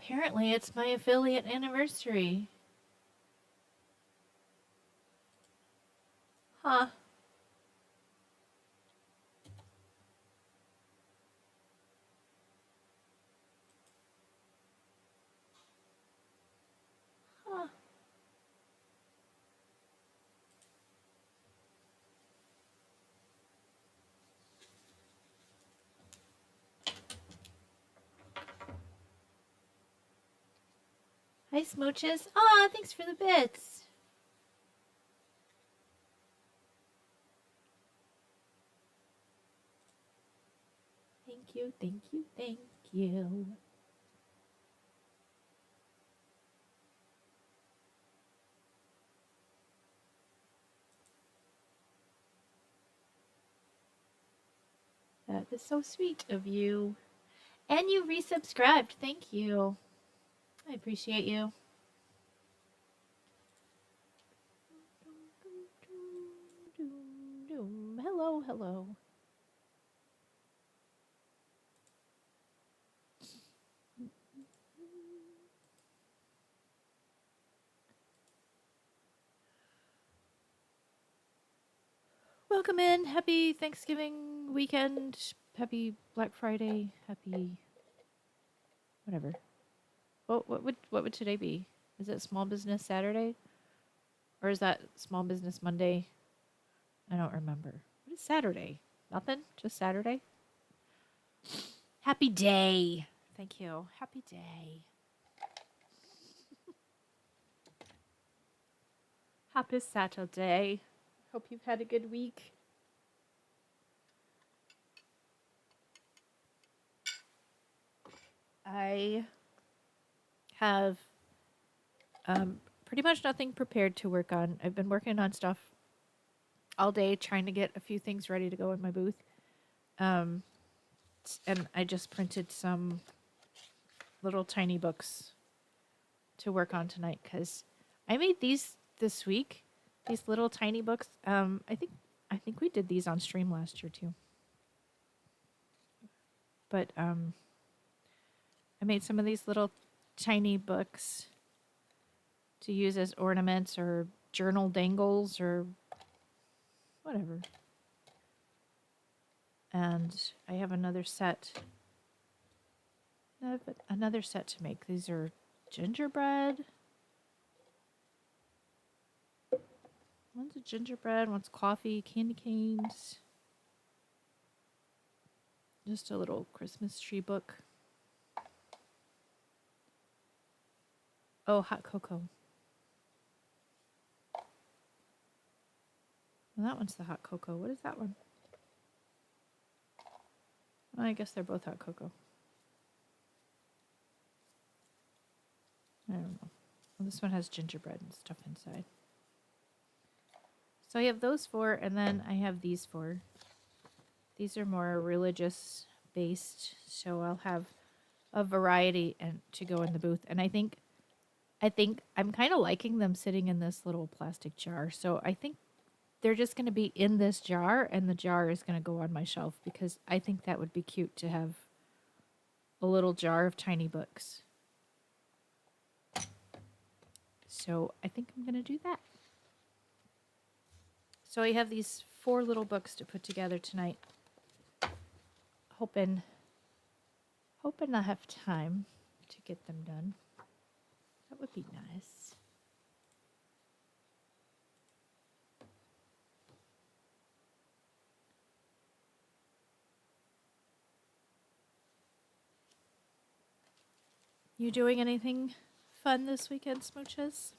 Apparently, it's my affiliate anniversary. Huh. Huh. Hi, Smooches. Aw, thanks for the bits. Thank you, thank you, thank you. That is so sweet of you. And you resubscribed. Thank you. I appreciate you. Hello, hello. Welcome in. Happy Thanksgiving weekend. Happy Black Friday. Happy whatever. What would today be? Is it Small Business Saturday? Or is that Small Business Monday? I don't remember. What is Saturday? Nothing? Just Saturday? Happy day. Thank you. Happy day. Happy Saturday. Hope you've had a good week. I have pretty much nothing prepared to work on. I've been working on stuff all day, trying to get a few things ready to go in my booth. And I just printed some little tiny books to work on tonight because I made these this week. These little tiny books. I think we did these on stream last year too. But I made some of these little tiny books to use as ornaments or journal dangles or whatever. And I have another set. Another set to make. These are gingerbread. One's a gingerbread, one's coffee, candy canes. Just a little Christmas tree book. Oh, hot cocoa. Well, that one's the hot cocoa. What is that one? Well, I guess they're both hot cocoa. I don't know. Well, this one has gingerbread and stuff inside. So I have those four, and then I have these four. These are more religious based, so I'll have a variety and to go in the booth. And I think I'm kind of liking them sitting in this little plastic jar. So I think they're just going to be in this jar, and the jar is going to go on my shelf because I think that would be cute to have a little jar of tiny books. So I think I'm going to do that. So I have these 4 little books to put together tonight. Hoping I have time to get them done. That would be nice. You doing anything fun this weekend, Smooches?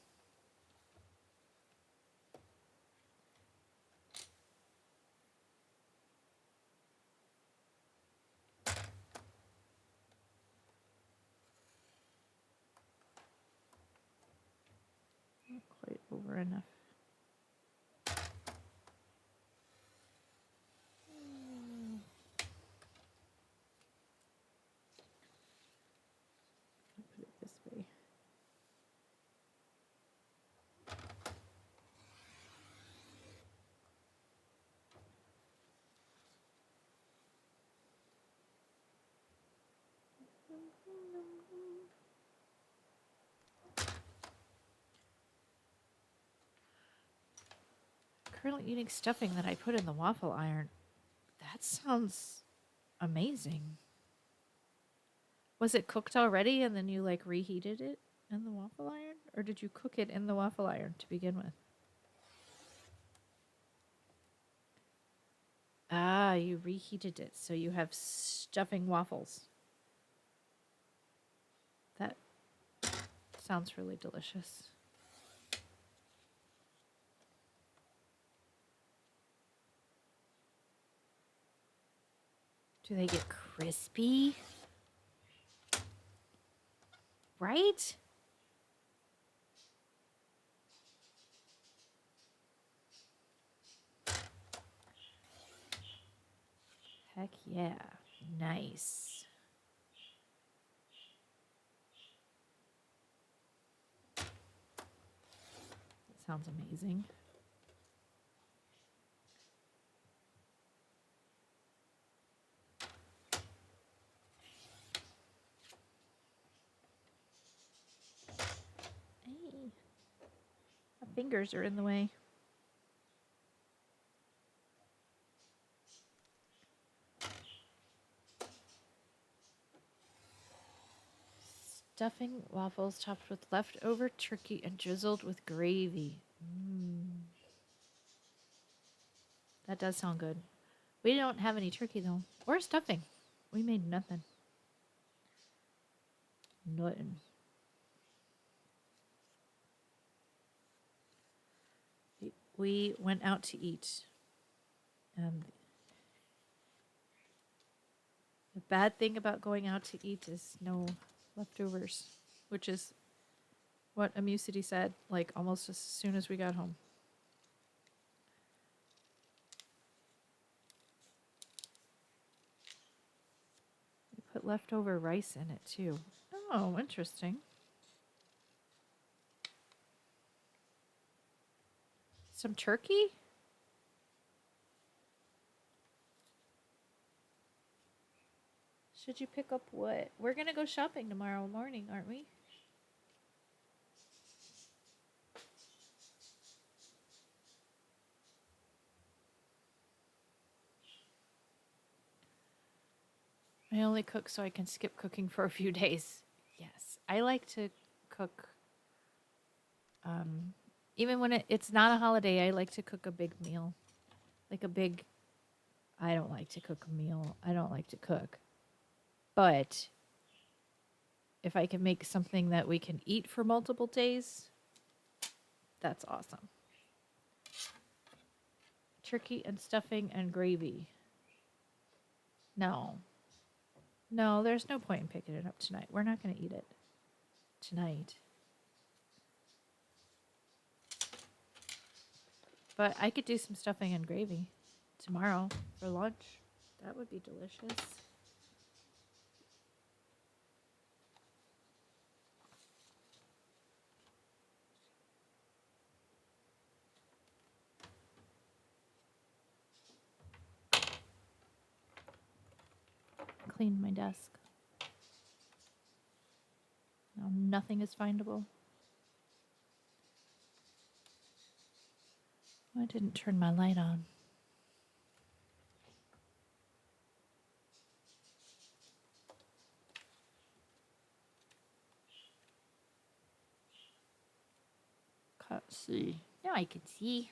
Not quite over enough. I'll put it this way. currently eating stuffing that I put in the waffle iron. That sounds amazing. Was it cooked already and then you like reheated it in the waffle iron? Or did you cook it in the waffle iron to begin with? Ah, you reheated it, so you have stuffing waffles. That sounds really delicious. Do they get crispy? Right? Heck yeah. Nice. That sounds amazing. Hey. My fingers are in the way. Stuffing waffles topped with leftover turkey and drizzled with gravy. That does sound good. We don't have any turkey though, or stuffing. We made nothing. Nothing. We went out to eat. And the bad thing about going out to eat is no leftovers, which is what Amusity said, like almost as soon as we got home. We put leftover rice in it too. Oh, interesting. Some turkey? Should you pick up what? We're going to go shopping tomorrow morning, aren't we? I only cook so I can skip cooking for a few days. Yes, I like to cook. Even when it's not a holiday, I like to cook a big meal. Like a big. I don't like to cook a meal. I don't like to cook. But if I can make something that we can eat for multiple days, that's awesome. Turkey and stuffing and gravy. No. No, there's no point in picking it up tonight. We're not going to eat it tonight. But I could do some stuffing and gravy tomorrow for lunch. That would be delicious. Clean my desk. Now nothing is findable. I didn't turn my light on. Can't see. Now I can see.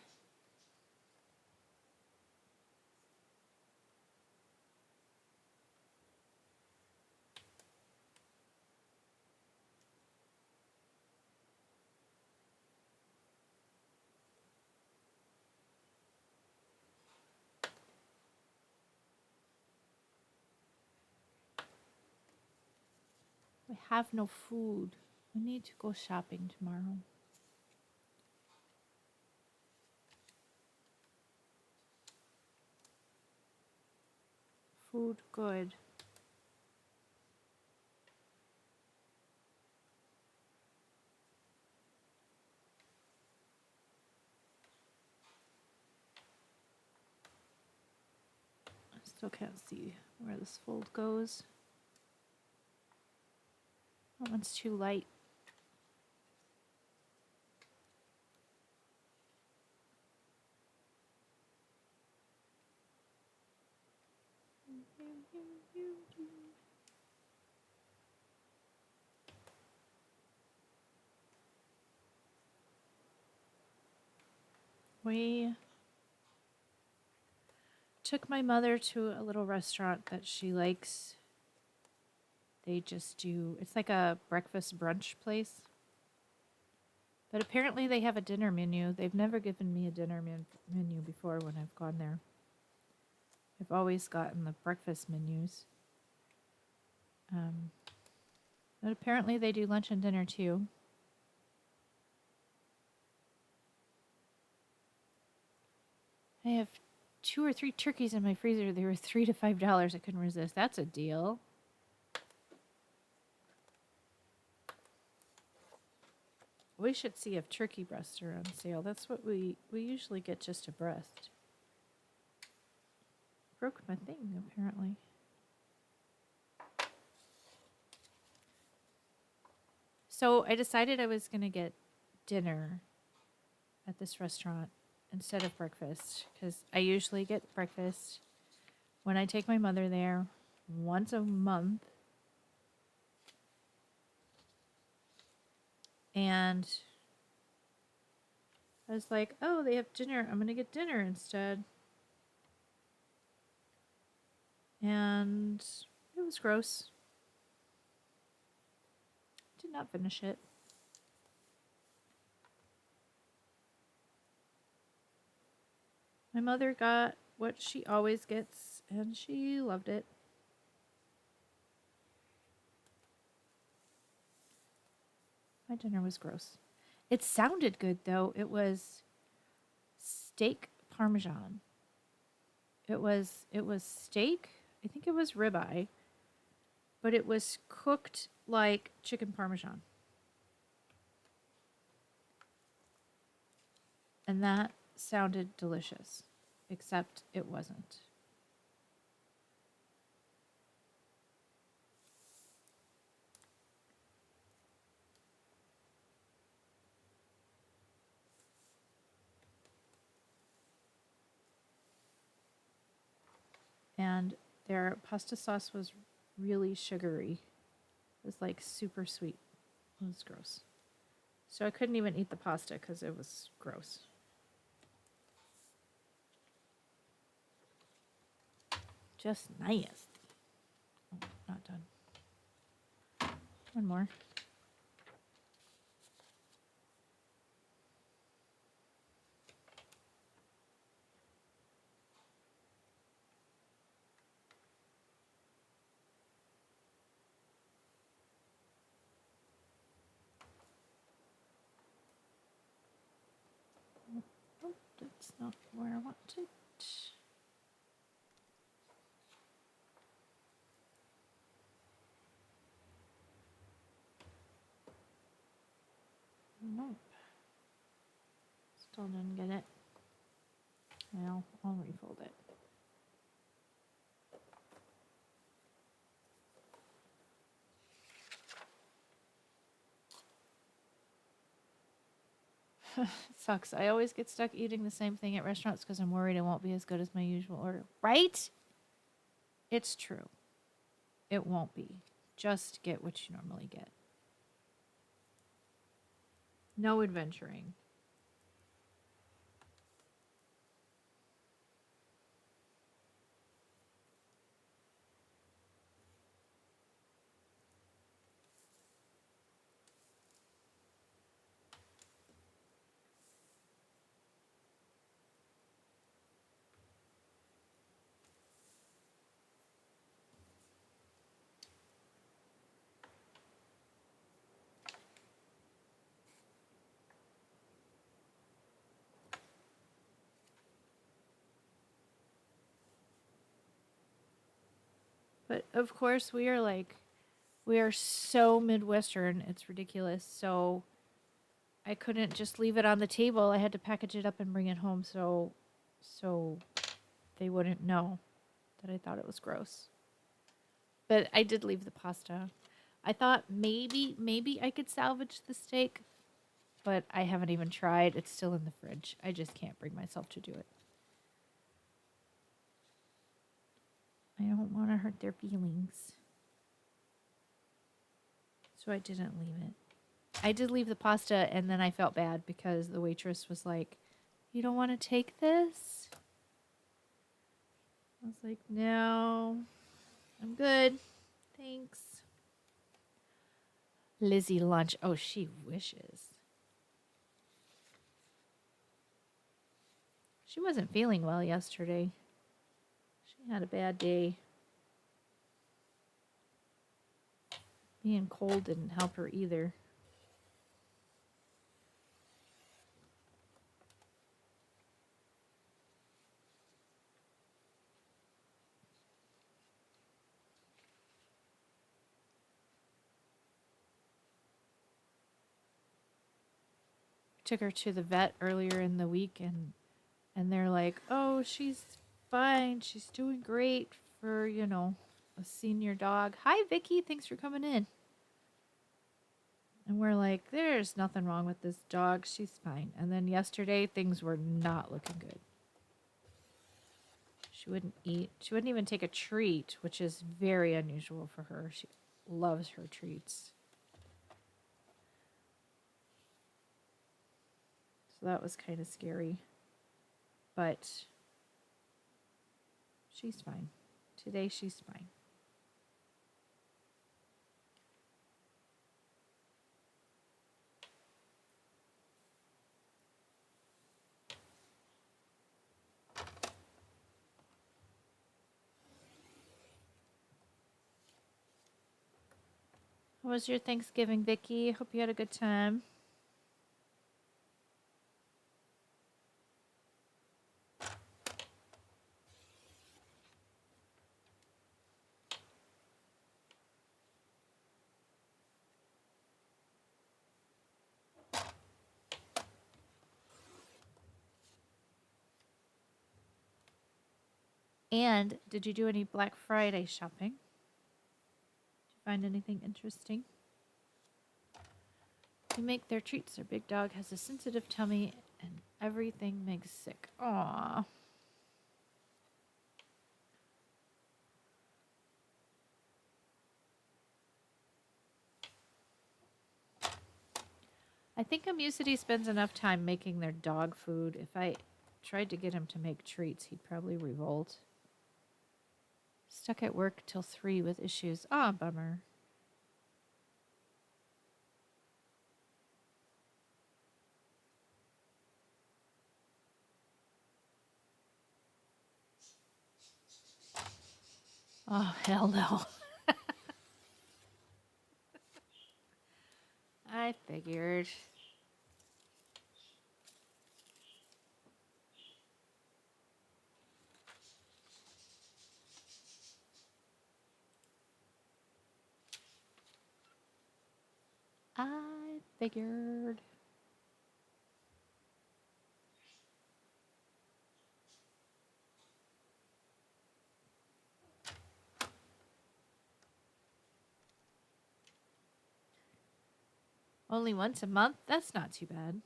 We have no food. We need to go shopping tomorrow. Food good. I still can't see where this fold goes. That one's too light. We took my mother to a little restaurant that she likes. They just do, it's like a breakfast brunch place. But apparently they have a dinner menu. They've never given me a dinner menu before when I've gone there. I've always gotten the breakfast menus. But apparently they do lunch and dinner too. I have 2 or 3 turkeys in my freezer. They were $3 to $5. I couldn't resist. That's a deal. We should see if turkey breasts are on sale. That's what we usually get, just a breast. Broke my thing, apparently. So I decided I was going to get dinner at this restaurant instead of breakfast, because I usually get breakfast when I take my mother there once a month. And I was like, oh, they have dinner. I'm going to get dinner instead. And it was gross. Did not finish it. My mother got what she always gets, and she loved it. My dinner was gross. It sounded good, though. It was steak parmesan. It was steak. I think it was ribeye, but it was cooked like chicken parmesan. And that sounded delicious, except it wasn't. And their pasta sauce was really sugary. It was like super sweet. It was gross. So I couldn't even eat the pasta because it was gross. Just nice. Oh, not done. One more. Oh, that's not where I want it. Nope. Still didn't get it. Well, I'll refold it. It sucks. I always get stuck eating the same thing at restaurants because I'm worried it won't be as good as my usual order. Right? It's true. It won't be. Just get what you normally get. No adventuring. But of course, we are so Midwestern, it's ridiculous. So I couldn't just leave it on the table. I had to package it up and bring it home so they wouldn't know that I thought it was gross. But I did leave the pasta. I thought maybe I could salvage the steak, but I haven't even tried. It's still in the fridge. I just can't bring myself to do it. I don't want to hurt their feelings. So I didn't leave it. I did leave the pasta, and then I felt bad because the waitress was like, You don't want to take this? I was like, no, I'm good. Thanks. Lizzie lunch. Oh, she wishes. She wasn't feeling well yesterday. She had a bad day. Being cold didn't help her either. Took her to the vet earlier in the week, and they're like, oh, she's fine. She's doing great for, a senior dog. Hi, Vicky. Thanks for coming in. And we're like, there's nothing wrong with this dog. She's fine. And then yesterday, things were not looking good. She wouldn't eat. She wouldn't even take a treat, which is very unusual for her. She loves her treats. So that was kind of scary. But she's fine. Today, she's fine. How was your Thanksgiving, Vicky? Hope you had a good time. And did you do any Black Friday shopping? Did you find anything interesting? You make their treats. Their big dog has a sensitive tummy and everything makes sick. Aww. I think Amusity spends enough time making their dog food. If I tried to get him to make treats, he'd probably revolt. Stuck at work till 3 with issues. Ah, bummer. Oh, hell no. I figured. I figured. Only once a month? That's not too bad.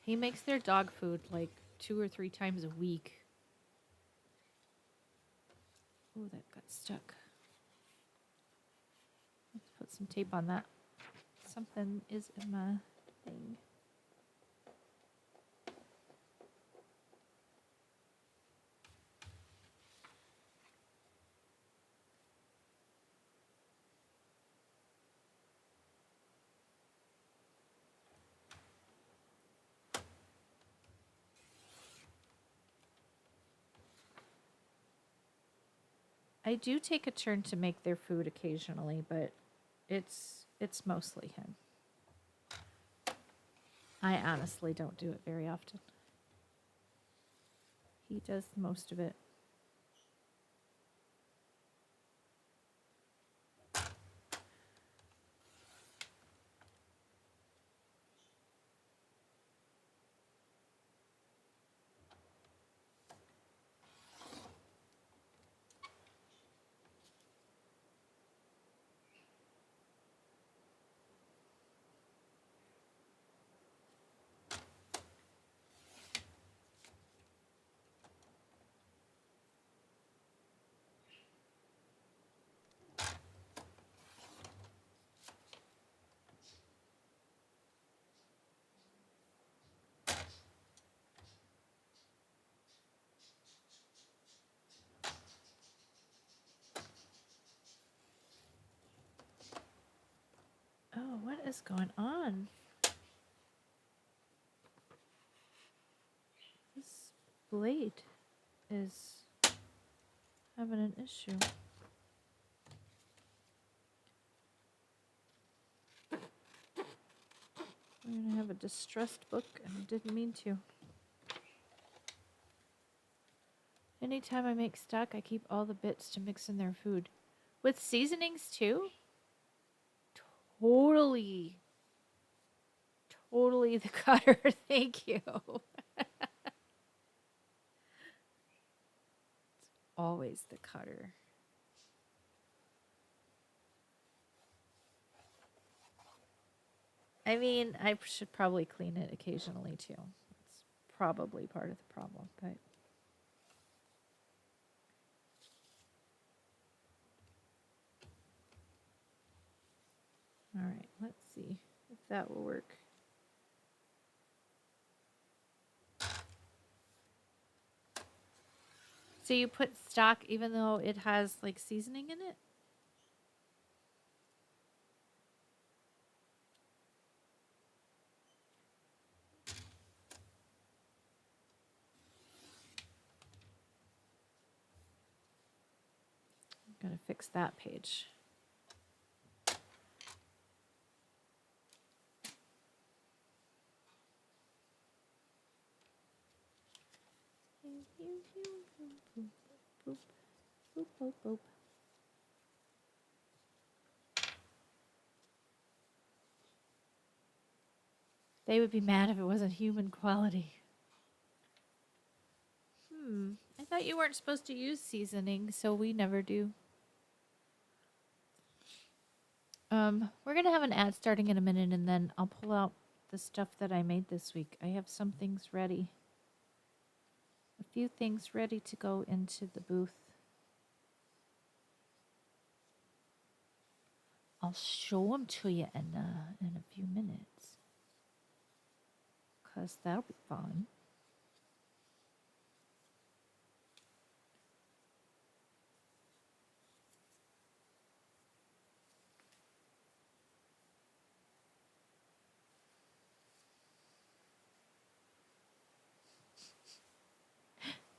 He makes their dog food like 2 or 3 times a week. Oh, that got stuck. Let's put some tape on that. Something is in my thing. I do take a turn to make their food occasionally, but it's mostly him. I honestly don't do it very often. He does most of it. is going on? This blade is having an issue. I'm going to have a distressed book, and I didn't mean to. Anytime I make stock, I keep all the bits to mix in their food. With seasonings, too? Totally. Totally the cutter. Thank you. Always the cutter. I mean, I should probably clean it occasionally, too. It's probably part of the problem, but... All right, let's see if that will work. So you put stock even though it has like seasoning in it? I'm gonna fix that page. Boop, boop, boop. They would be mad if it wasn't human quality. I thought you weren't supposed to use seasoning, so we never do. We're gonna have an ad starting in a minute, and then I'll pull out the stuff that I made this week. I have some things ready. A few things ready to go into the booth. I'll show them to you in a few minutes. 'Cause that'll be fun.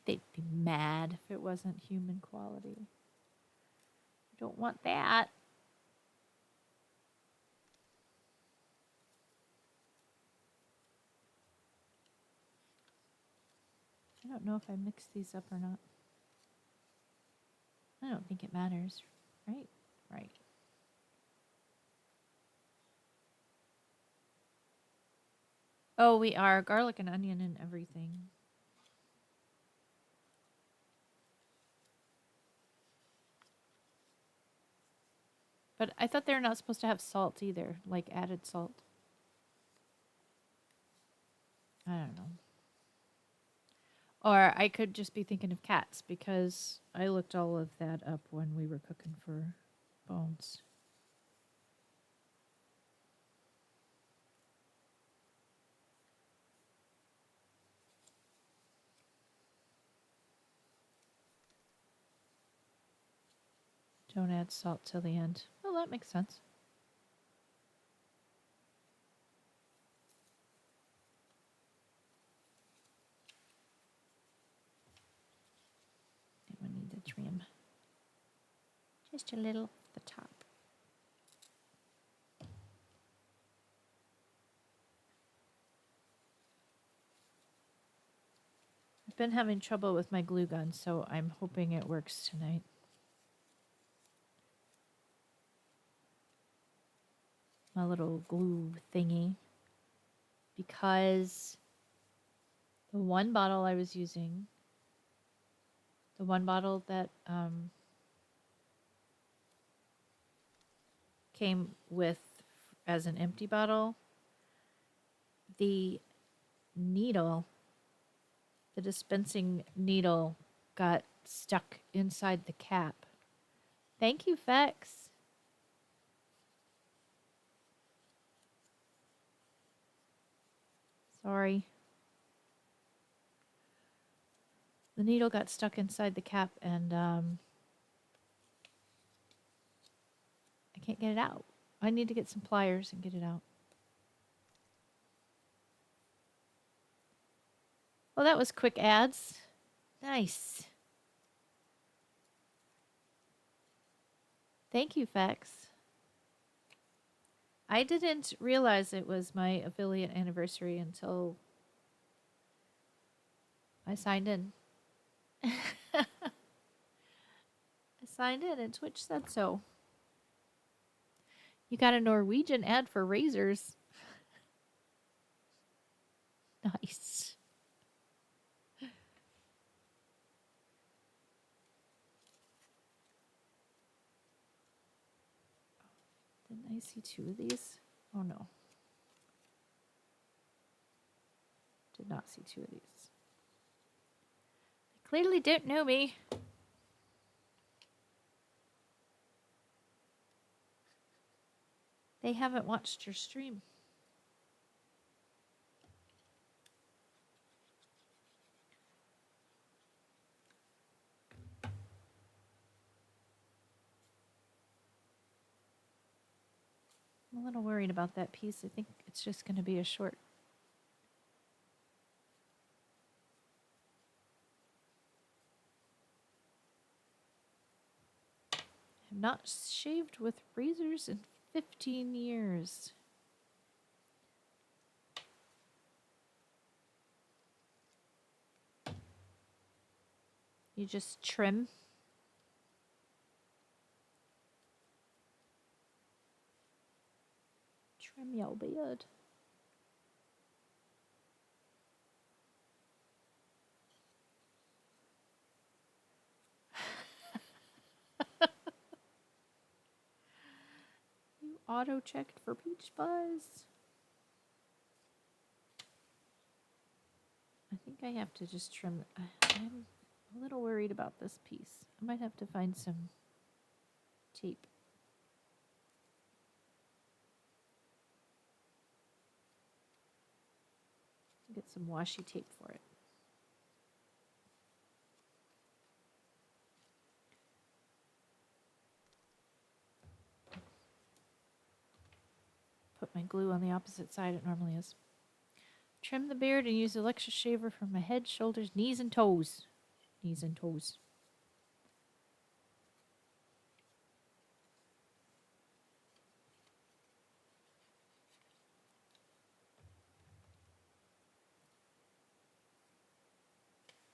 They'd be mad if it wasn't human quality. Don't want that. I don't know if I mixed these up or not. I don't think it matters, right? Right. Oh, we are garlic and onion and everything. But I thought they're not supposed to have salt either, like added salt. I don't know. Or I could just be thinking of cats because I looked all of that up when we were cooking for Bones. Don't add salt till the end. Well, that makes sense. We need to trim just a little at the top. I've been having trouble with my glue gun, so I'm hoping it works tonight. My little glue thingy. Because the one bottle I was using, the one bottle that came with as an empty bottle, the needle, the dispensing needle got stuck inside the cap. Thank you, Fex. Sorry. The needle got stuck inside the cap and I can't get it out. I need to get some pliers and get it out. Well, that was quick ads. Nice. Thank you, Fex. I didn't realize it was my affiliate anniversary until I signed in. I signed in and Twitch said so. You got a Norwegian ad for razors. Nice. Didn't I see two of these? Oh no. Did not see two of these. They clearly didn't know me. They haven't watched your stream. I'm a little worried about that piece. I think it's just going to be a short. I have not shaved with razors in 15 years. You just trim. Trim your beard. You auto-checked for peach fuzz. I think I have to just trim. I'm a little worried about this piece. I might have to find some tape. Get some washi tape for it. Put my glue on the opposite side it normally is. Trim the beard and use the electric shaver for my head, shoulders, knees, and toes. Knees and toes.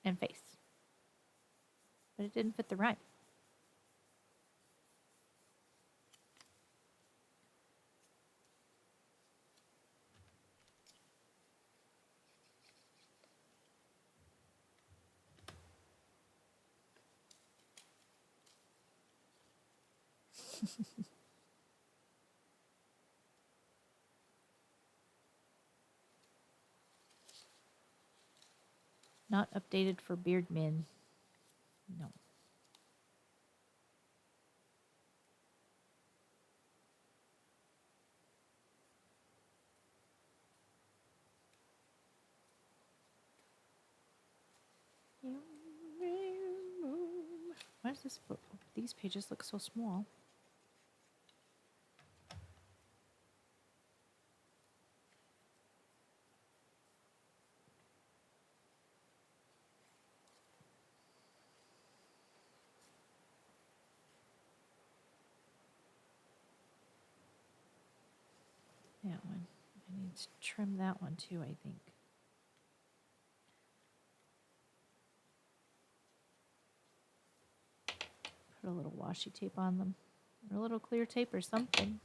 And face. But it didn't fit the rhyme. Not updated for beard men. No. Why does this book? These pages look so small. That one. I need to trim that one too, I think. Put a little washi tape on them. Or a little clear tape or something.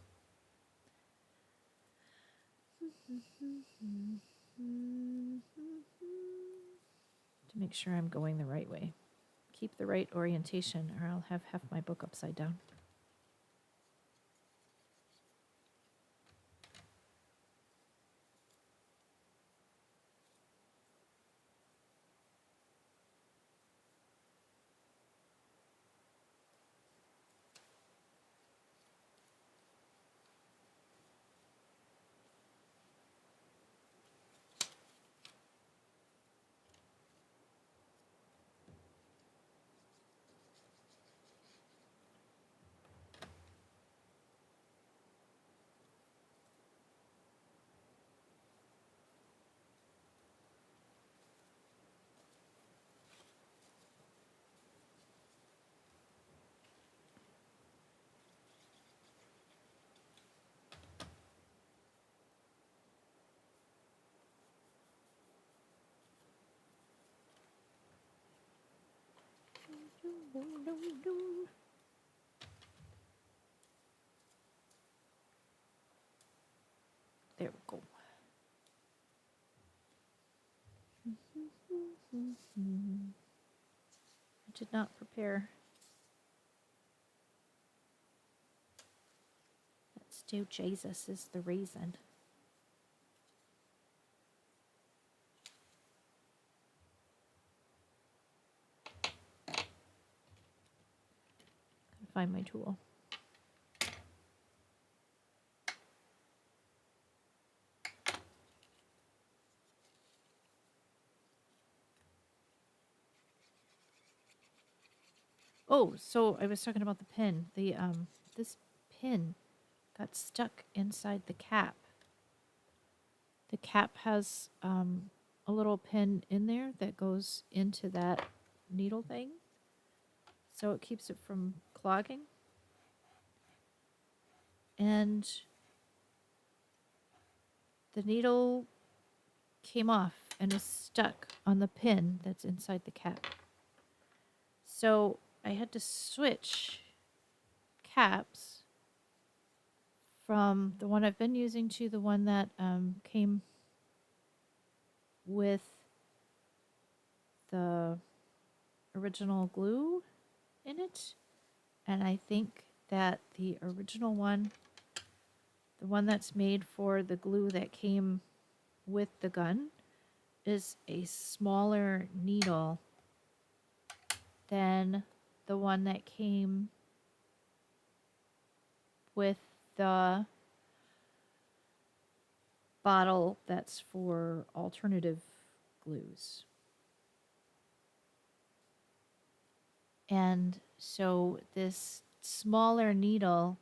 To make sure I'm going the right way. Keep the right orientation or I'll have half my book upside down. No, no, no. There we go. I did not prepare. Let's do Jesus is the reason. Find my tool. Oh, so I was talking about the pin. This pin got stuck inside the cap. The cap has a little pin in there that goes into that needle thing, so it keeps it from clogging. And the needle came off and is stuck on the pin that's inside the cap. So I had to switch caps from the one I've been using to the one that came with the original glue in it. And I think that the original one, the one that's made for the glue that came with the gun, is a smaller needle than the one that came with the bottle that's for alternative glues. And so this smaller needle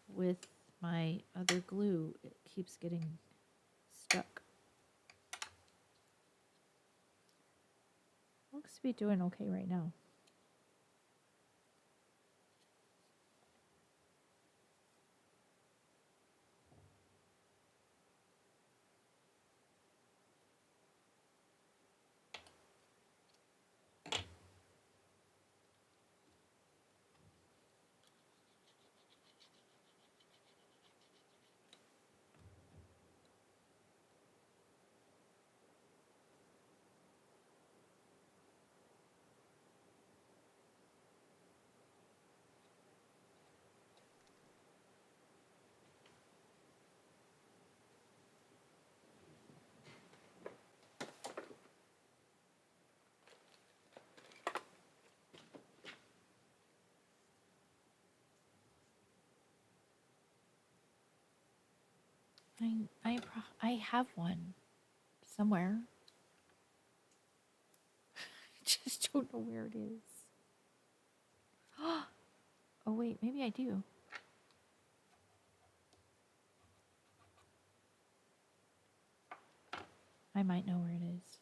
with my other glue, it keeps getting stuck. Looks to be doing okay right now. I have one somewhere. I just don't know where it is. Oh wait, maybe I do. I might know where it is.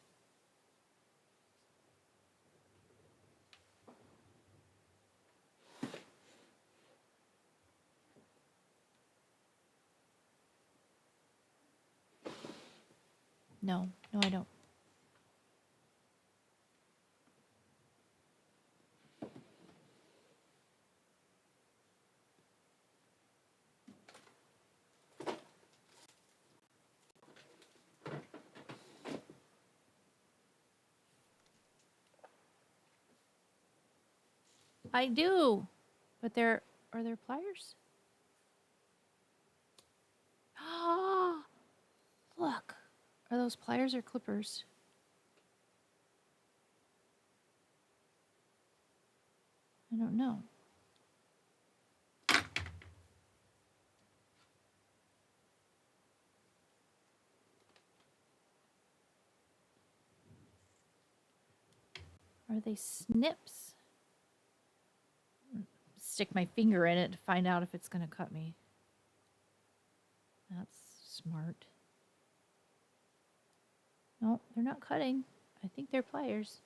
No, I don't. I do, but are there pliers? Ah, look. Are those pliers or clippers? I don't know. Are they snips? Stick my finger in it to find out if it's going to cut me. That's smart. No, they're not cutting. I think they're pliers.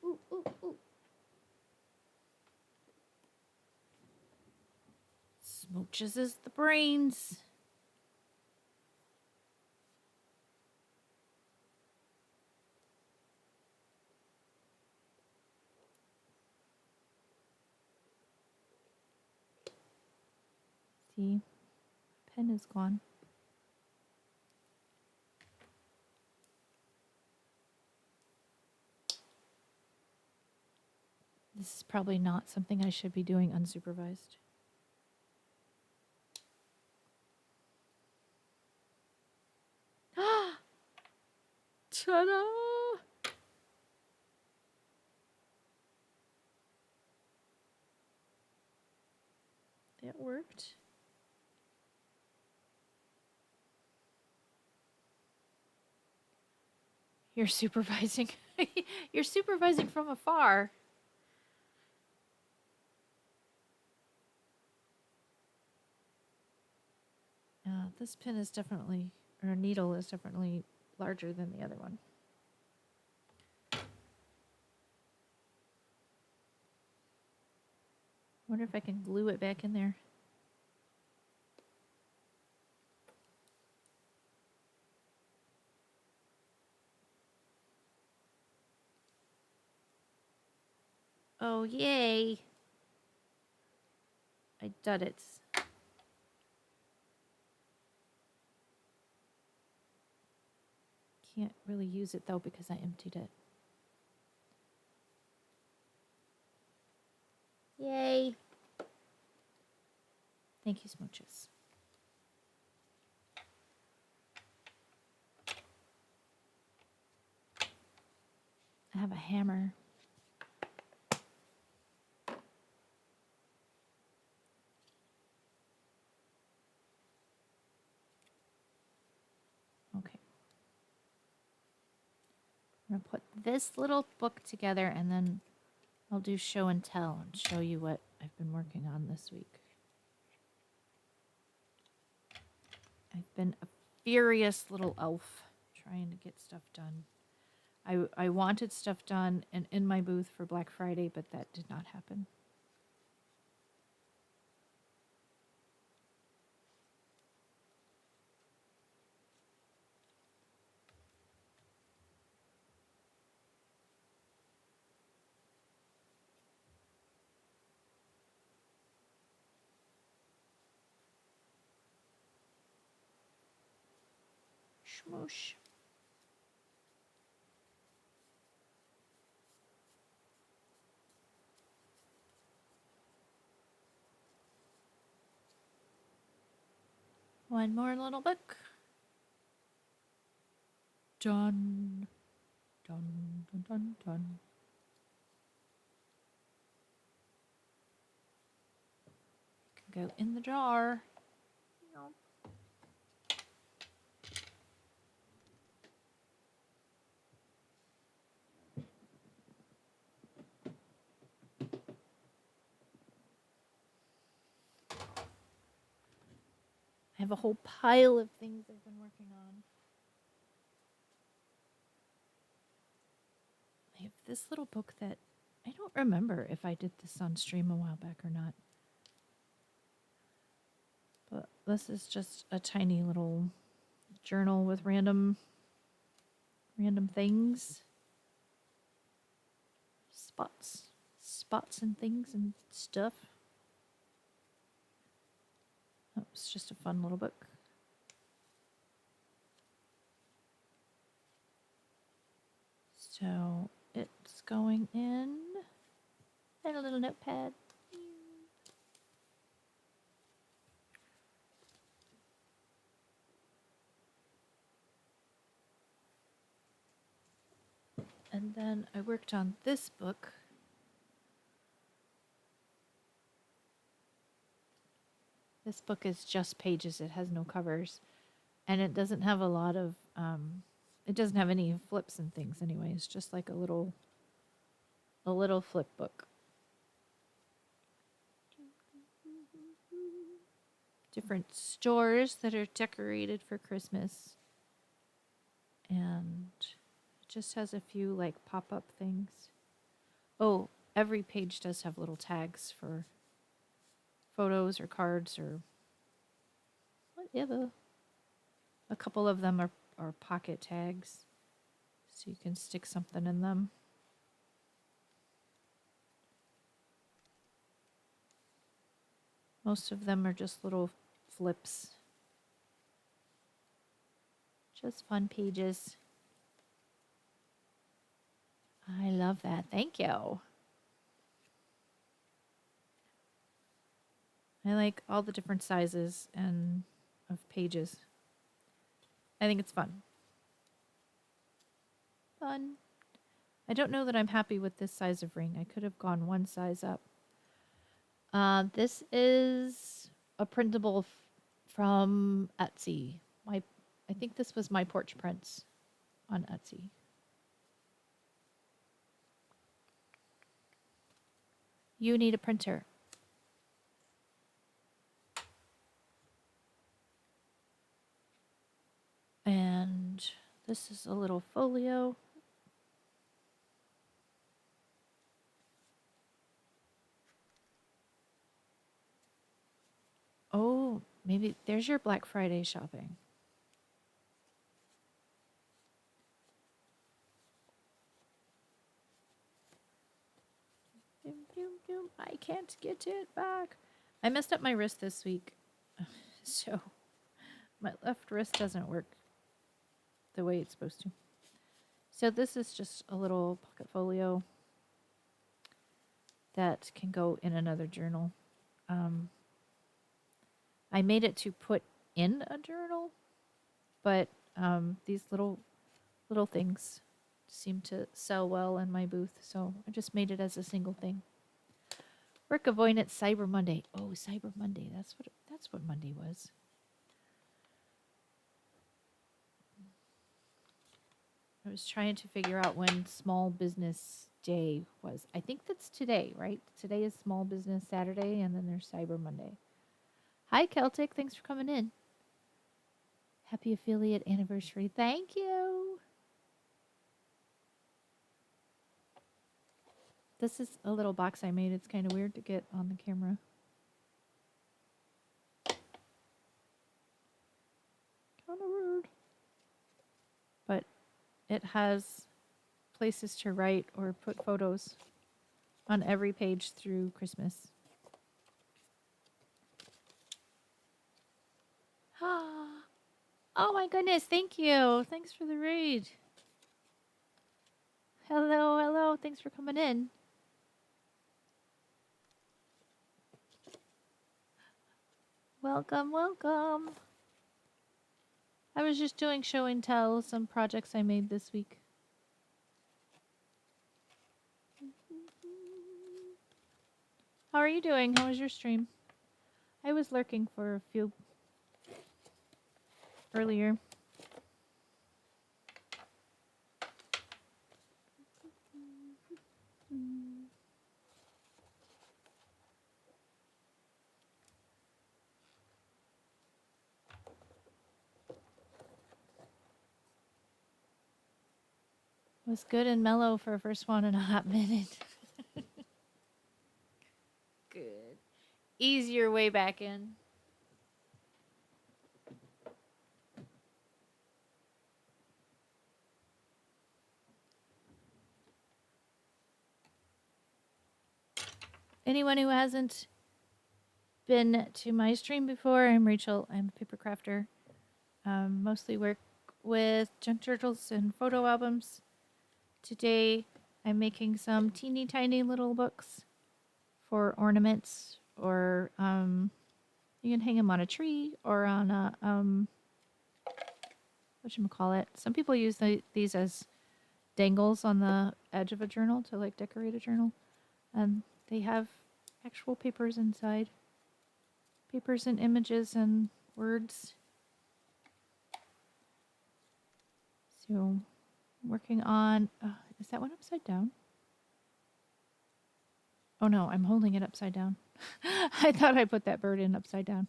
Ooh, ooh, ooh. Smooches is the brains. See, pen is gone. This is probably not something I should be doing unsupervised. Ta-da! That worked. You're supervising. You're supervising from afar. This pin is definitely, or needle is definitely larger than the other one. Wonder if I can glue it back in there. Oh, yay! I did it. Can't really use it though because I emptied it. Yay! Thank you, Smooches. I have a hammer. Okay. I'm going to put this little book together and then I'll do show and tell and show you what I've been working on this week. I've been a furious little elf trying to get stuff done. I wanted stuff done and in my booth for Black Friday, but that did not happen. Shmoosh. One more little book. Done. Dun, dun, dun, dun. Can go in the jar. Nope. I have a whole pile of things I've been working on. I have this little book that I don't remember if I did this on stream a while back or not. But this is just a tiny little journal with random things. Spots and things and stuff. Oh, it's just a fun little book. So it's going in and a little notepad. And then I worked on this book. This book is just pages. It has no covers. And it doesn't have a lot of, it doesn't have any flips and things anyway. It's just like a little flip book. Different stores that are decorated for Christmas. And it just has a few like pop-up things. Oh, every page does have little tags for photos or cards or whatever. A couple of them are pocket tags, so you can stick something in them. Most of them are just little flips. Just fun pages. I love that. Thank you. I like all the different sizes and of pages. I think it's fun. Fun. I don't know that I'm happy with this size of ring. I could have gone one size up. This is a printable from Etsy. I think this was my porch prints on Etsy. You need a printer. And this is a little folio. Oh, maybe there's your Black Friday shopping. I can't get it back. I messed up my wrist this week. So my left wrist doesn't work the way it's supposed to. So this is just a little pocket folio that can go in another journal. I made it to put in a journal, but these little things seem to sell well in my booth, so I just made it as a single thing. Work avoidance Cyber Monday. Oh, Cyber Monday. That's what Monday was. I was trying to figure out when Small Business Day was. I think that's today, right? Today is Small Business Saturday, and then there's Cyber Monday. Hi, Celtic. Thanks for coming in. Happy affiliate anniversary. Thank you. This is a little box I made. It's kind of weird to get on the camera. Kind of weird. But it has places to write or put photos on every page through Christmas. Oh my goodness, thank you. Thanks for the raid. Hello, hello. Thanks for coming in. Welcome, welcome. I was just doing show and tell, some projects I made this week. How are you doing? How was your stream? I was lurking for a few earlier. Was good and mellow for a first one in a hot minute. Good. Ease your way back in. Anyone who hasn't been to my stream before, I'm Rachel. I'm a paper crafter. Mostly work with junk turtles and photo albums. Today, I'm making some teeny tiny little books for ornaments, or you can hang them on a tree or on a whatchamacallit. Some people use these as dangles on the edge of a journal to like decorate a journal, and they have actual papers inside. Papers and images and words. So, working on, is that one upside down? Oh no, I'm holding it upside down. I thought I put that bird in upside down.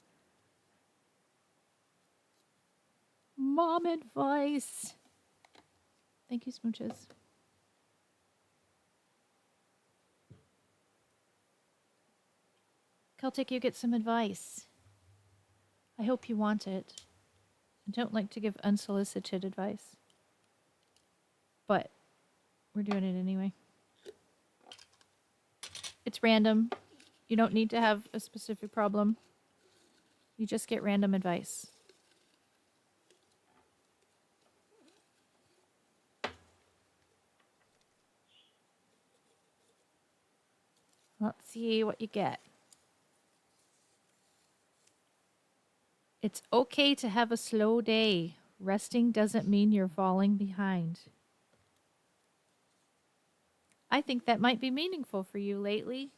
Mom advice. Thank you, smooches. Celtic, you get some advice. I hope you want it. I don't like to give unsolicited advice, but we're doing it anyway. It's random. You don't need to have a specific problem. You just get random advice. Let's see what you get. It's okay to have a slow day. Resting doesn't mean you're falling behind. I think that might be meaningful for you lately.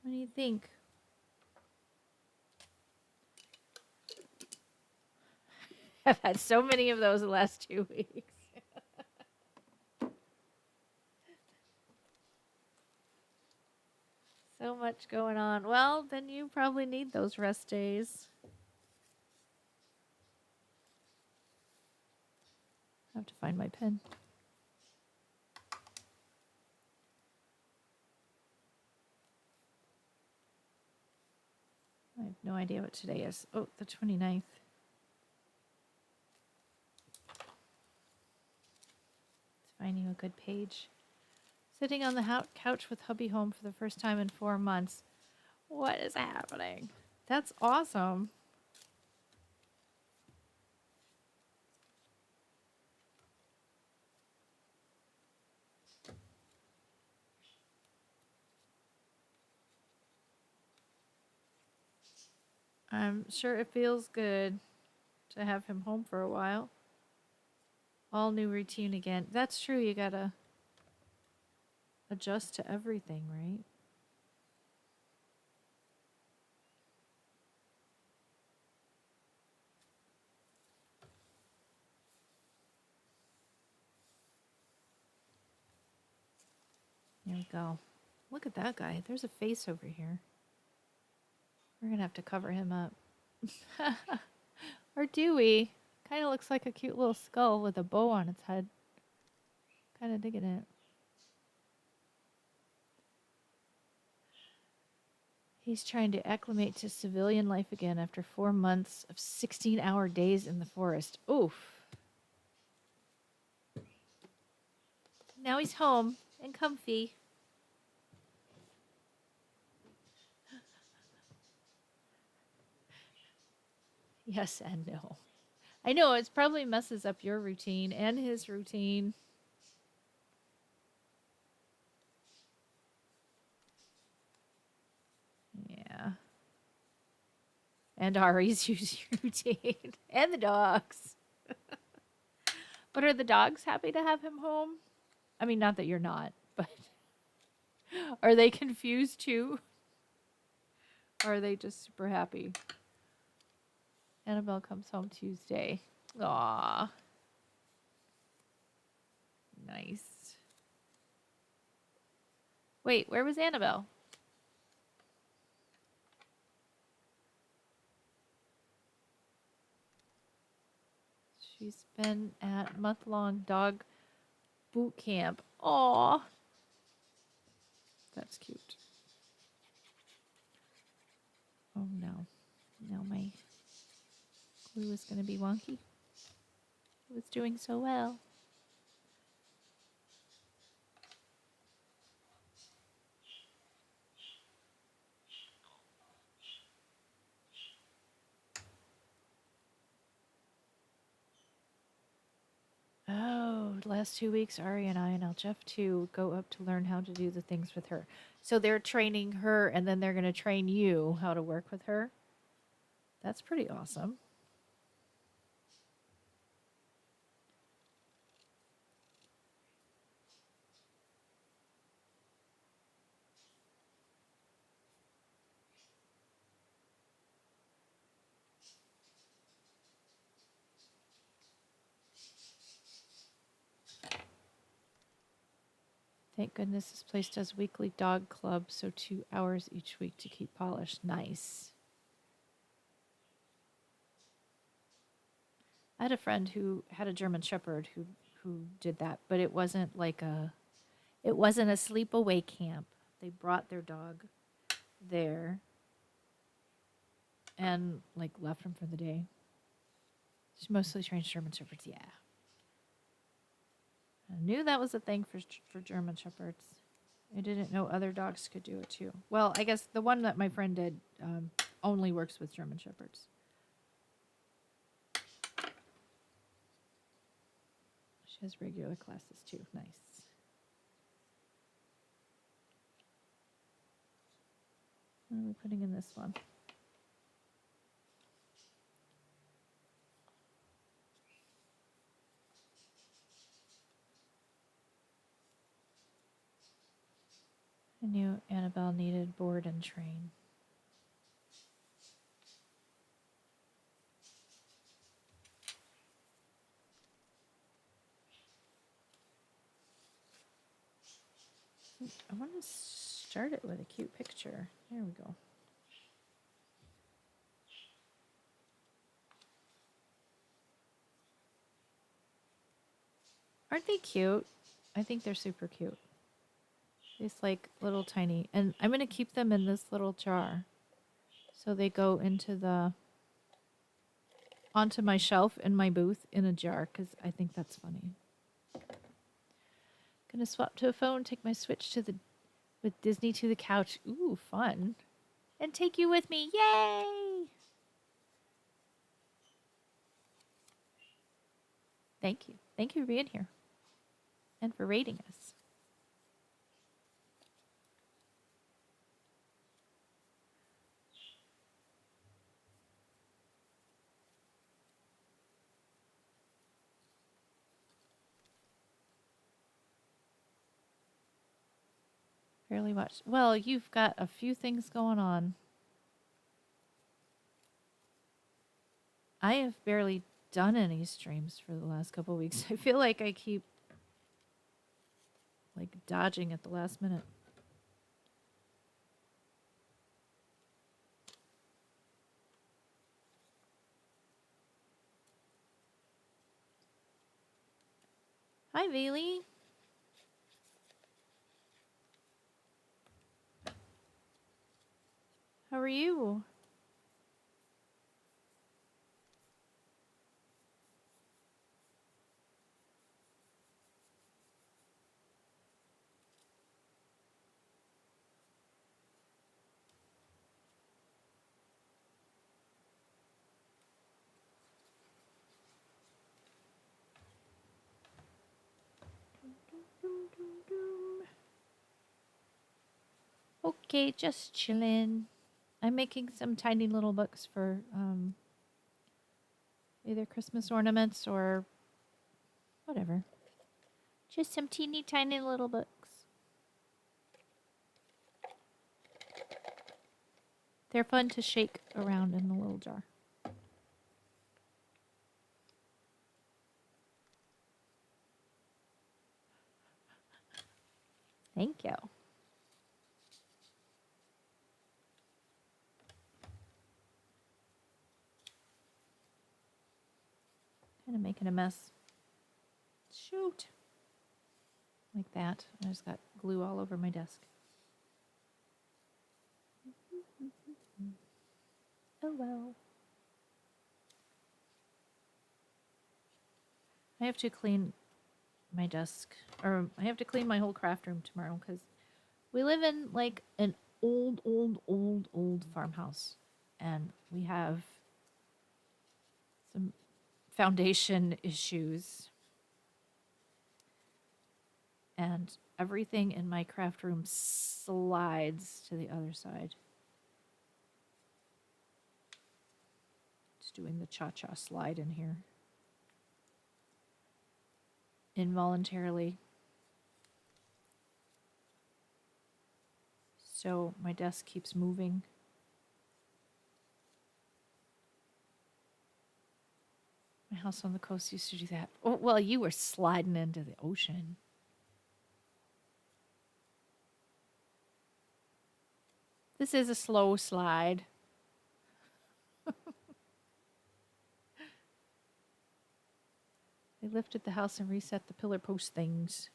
What do you think? I've had so many of those the last 2 weeks. So much going on. Well, then you probably need those rest days. I have to find my pen. I have no idea what today is. Oh, the 29th. Let's find you a good page. Sitting on the couch with hubby home for the first time in 4 months. What is happening? That's awesome. I'm sure it feels good to have him home for a while. All new routine again. That's true. You gotta adjust to everything, right? There we go. Look at that guy. There's a face over here. We're gonna have to cover him up. Or do we? Kind of looks like a cute little skull with a bow on its head. Kind of digging it. He's trying to acclimate to civilian life again after 4 months of 16-hour days in the forest. Oof. Now he's home and comfy. Yes and no. I know, it probably messes up your routine and his routine. Yeah. And Ari's routine. And the dogs. But are the dogs happy to have him home? I mean, not that you're not, but are they confused too? Or are they just super happy? Annabelle comes home Tuesday. Aw. Nice. Wait, where was Annabelle? She's been at month-long dog boot camp. Aw. That's cute. Oh no. Now my glue is going to be wonky. It was doing so well. Oh, the last 2 weeks, Ari and I and Al Jeff too go up to learn how to do the things with her. So they're training her, and then they're going to train you how to work with her. That's pretty awesome. Thank goodness this place does weekly dog club, so 2 hours each week to keep polished. Nice. I had a friend who had a German Shepherd who did that, but it wasn't like it wasn't a sleepaway camp. They brought their dog there and like left him for the day. She mostly trains German Shepherds, yeah. I knew that was a thing for German Shepherds. I didn't know other dogs could do it too. Well, I guess the one that my friend did only works with German Shepherds. She has regular classes too. Nice. What are we putting in this one? I knew Annabelle needed board and train. I want to start it with a cute picture. There we go. Aren't they cute? I think they're super cute. These like little tiny, and I'm going to keep them in this little jar. So they go into onto my shelf in my booth in a jar because I think that's funny. Gonna swap to a phone, take my Switch to the with Disney to the couch. Ooh, fun. And take you with me. Yay! Thank you. Thank you for being here and for rating us. Barely watched. Well, you've got a few things going on. I have barely done any streams for the last couple weeks. I feel like I keep like dodging at the last minute. Hi, Bailey. How are you? Okay, just chilling. I'm making some tiny little books for either Christmas ornaments or whatever. Just some teeny tiny little books. They're fun to shake around in the little jar. Thank you. Kind of making a mess. Shoot. Like that. I just got glue all over my desk. Oh well. I have to clean my desk, or I have to clean my whole craft room tomorrow because we live in like an old farmhouse, and we have some foundation issues, and everything in my craft room slides to the other side. Just doing the cha-cha slide in here. Involuntarily. So my desk keeps moving. My house on the coast used to do that. Oh, well, you were sliding into the ocean. This is a slow slide. They lifted the house and reset the pillar post things.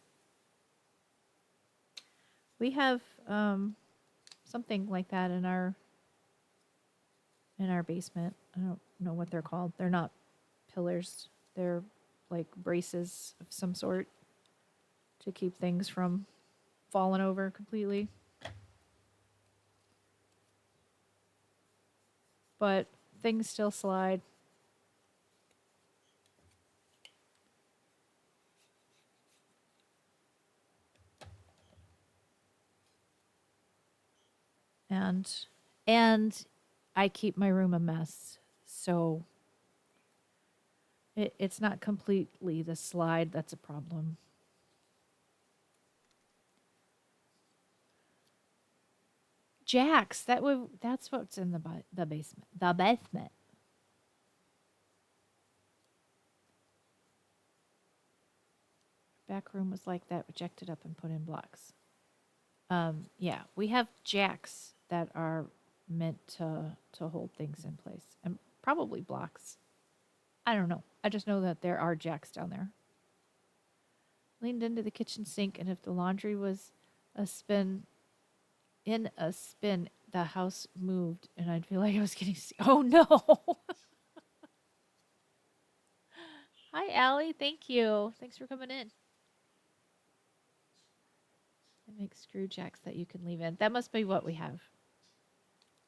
We have something like that in our basement. I don't know what they're called. They're not pillars. They're like braces of some sort to keep things from fallen over completely. But things still slide. And and I keep my room a mess. So it's not completely the slide that's a problem. Jacks, that's what's in the basement. The basement. Back room was like that, rejected up and put in blocks. Yeah, we have jacks that are meant to hold things in place and probably blocks. I don't know. I just know that there are jacks down there. Leaned into the kitchen sink, and if the laundry was a spin in a spin, the house moved, and I'd feel like I was getting. Oh no! Hi, Allie. Thank you. Thanks for coming in. I make screw jacks that you can leave in. That must be what we have.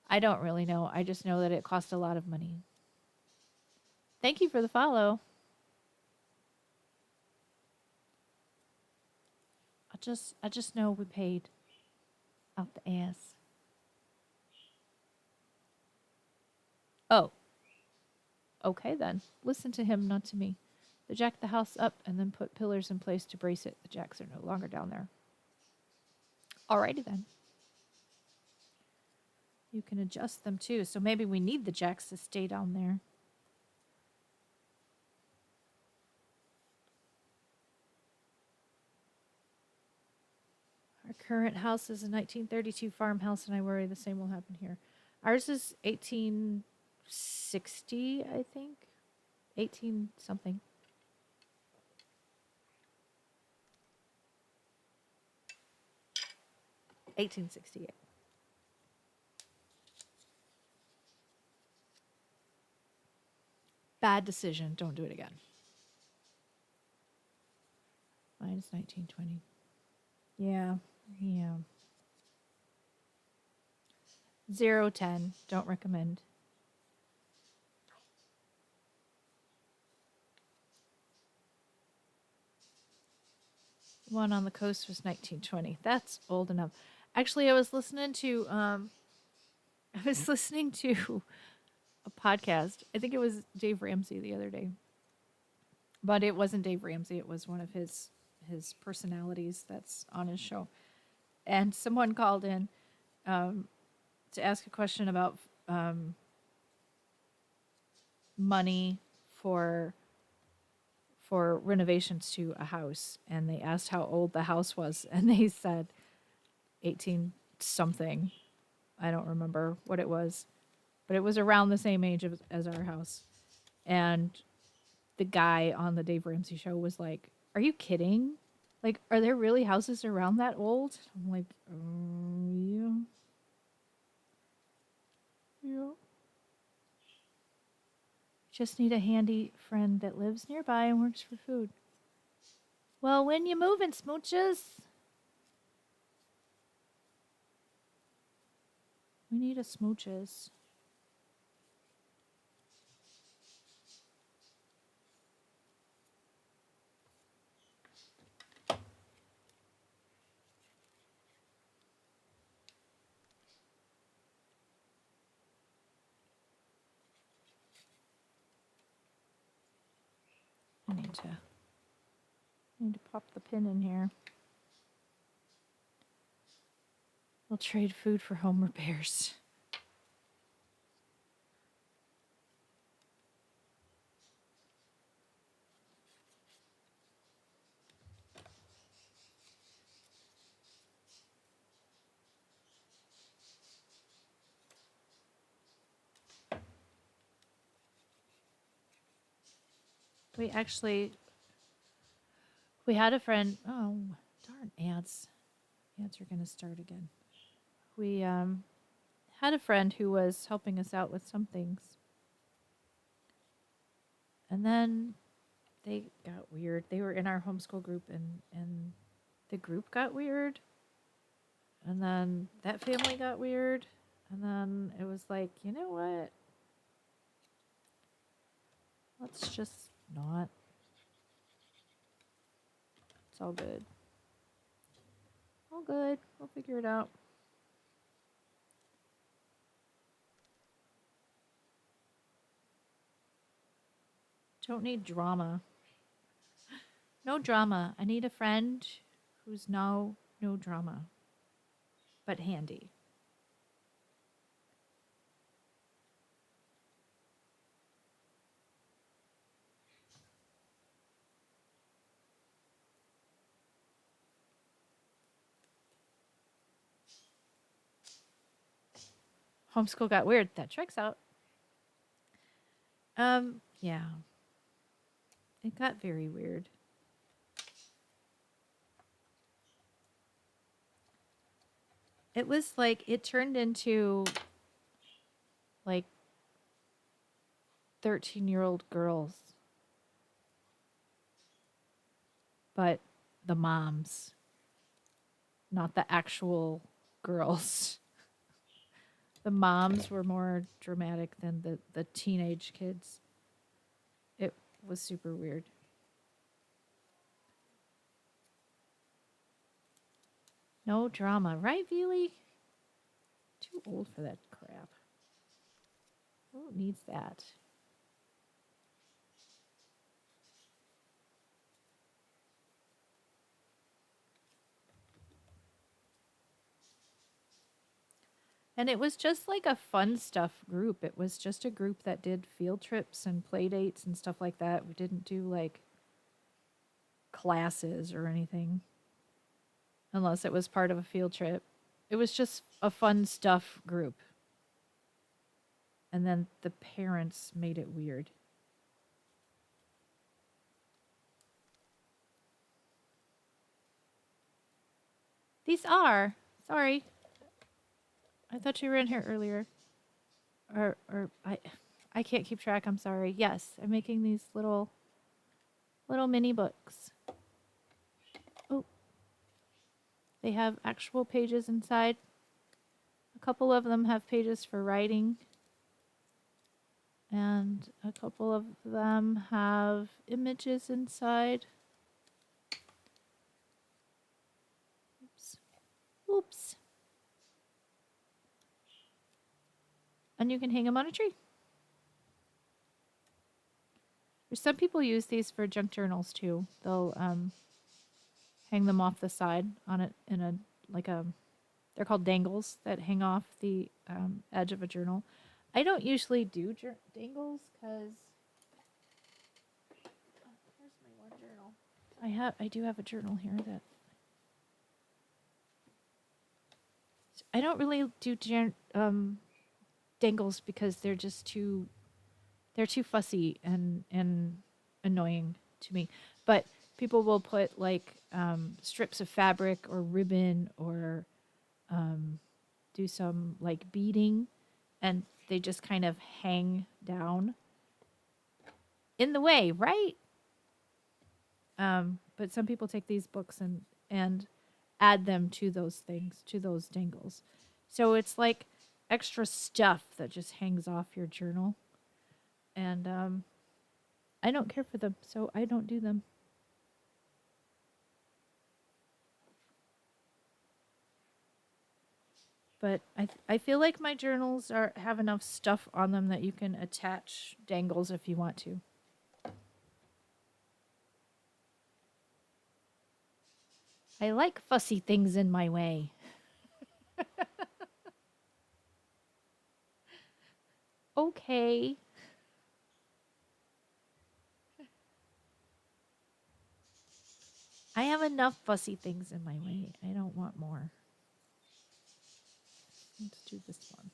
I don't really know. I just know that it cost a lot of money. Thank you for the follow. I just know we paid out the ass. Oh, okay then. Listen to him, not to me. They jacked the house up and then put pillars in place to brace it. The jacks are no longer down there. Alrighty then. You can adjust them too, so maybe we need the jacks to stay down there. Our current house is a 1932 farmhouse, and I worry the same will happen here. Ours is 1860, I think. 18 something. 1868. Bad decision. Don't do it again. Mine is 1920. Yeah. Yeah. 010. Don't recommend. One on the coast was 1920. That's old enough. Actually, I was listening to I was listening to a podcast. I think it was Dave Ramsey the other day. But it wasn't Dave Ramsey, it was one of his personalities that's on his show. And someone called in to ask a question about money for for renovations to a house, and they asked how old the house was, and they said 18 something. I don't remember what it was, but it was around the same age as our house. And the guy on the Dave Ramsey show was like, "Are you kidding? Like, are there really houses around that old?" I'm like, yeah, yeah. Just need a handy friend that lives nearby and works for food. Well, when you moving, smooches? We need a smooches. I need to pop the pin in here. We'll trade food for home repairs. We actually we had a friend. Oh, darn ads! Ads are gonna start again. We had a friend who was helping us out with some things, and then they got weird. They were in our homeschool group, and the group got weird. And then that family got weird. And then it was like, you know what? Let's just not. It's all good. All good. We'll figure it out. Don't need drama. No drama. I need a friend who's no drama, but handy. Homeschool got weird. That checks out. Yeah. It got very weird. It was like it turned into like 13-year-old girls. But the moms, not the actual girls. The moms were more dramatic than the teenage kids. It was super weird. No drama, right, Veely? Too old for that crap. Who needs that? And it was just like a fun stuff group. It was just a group that did field trips and play dates and stuff like that. We didn't do like classes or anything unless it was part of a field trip. It was just a fun stuff group. And then the parents made it weird. These are. Sorry. I thought you were in here earlier. Or I can't keep track. I'm sorry. Yes, I'm making these little mini books. Oh. They have actual pages inside. A couple of them have pages for writing. And a couple of them have images inside. Oops. Oops. And you can hang them on a tree. Some people use these for junk journals too. They'll hang them off the side on it in a like a. They're called dangles that hang off the edge of a journal. I don't usually do dangles because here's my one journal. I do have a journal here that I don't really do dangles because they're just too fussy and annoying to me. But people will put like strips of fabric or ribbon or do some like beading, and they just kind of hang down in the way, right? But some people take these books and add them to those things, to those dangles. So it's like extra stuff that just hangs off your journal. And I don't care for them, so I don't do them. But I feel like my journals have enough stuff on them that you can attach dangles if you want to. I like fussy things in my way. Okay. I have enough fussy things in my way. I don't want more. Let's do this one.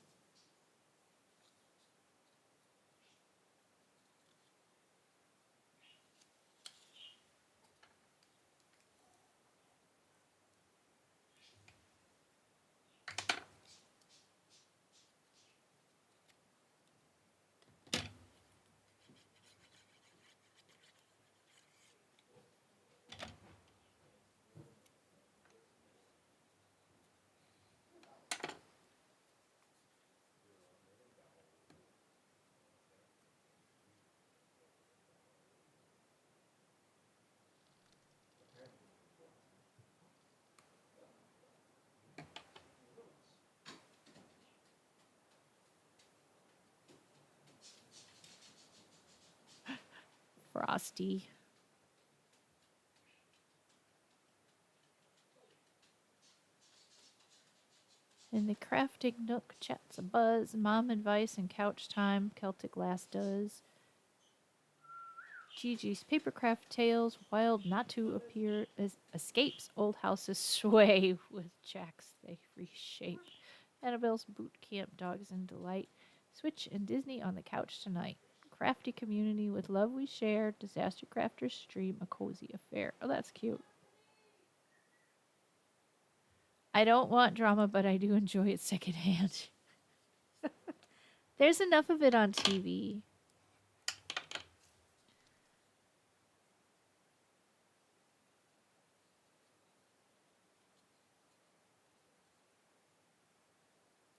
Frosty. In the crafting nook, chats a buzz. Mom advice and couch time. Celtic lass does. Gigi's papercraft tales. Wild not to appear as escapes. Old houses sway with jacks they reshape. Annabelle's boot camp dogs in delight. Switch and Disney on the couch tonight. Crafty community with love we share. Disaster crafters stream a cozy affair. Oh, that's cute. I don't want drama, but I do enjoy it secondhand. There's enough of it on TV.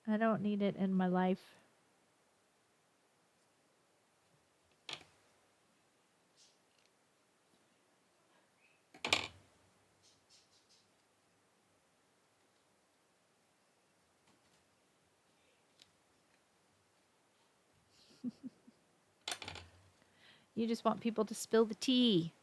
I don't need it in my life. You just want people to spill the tea.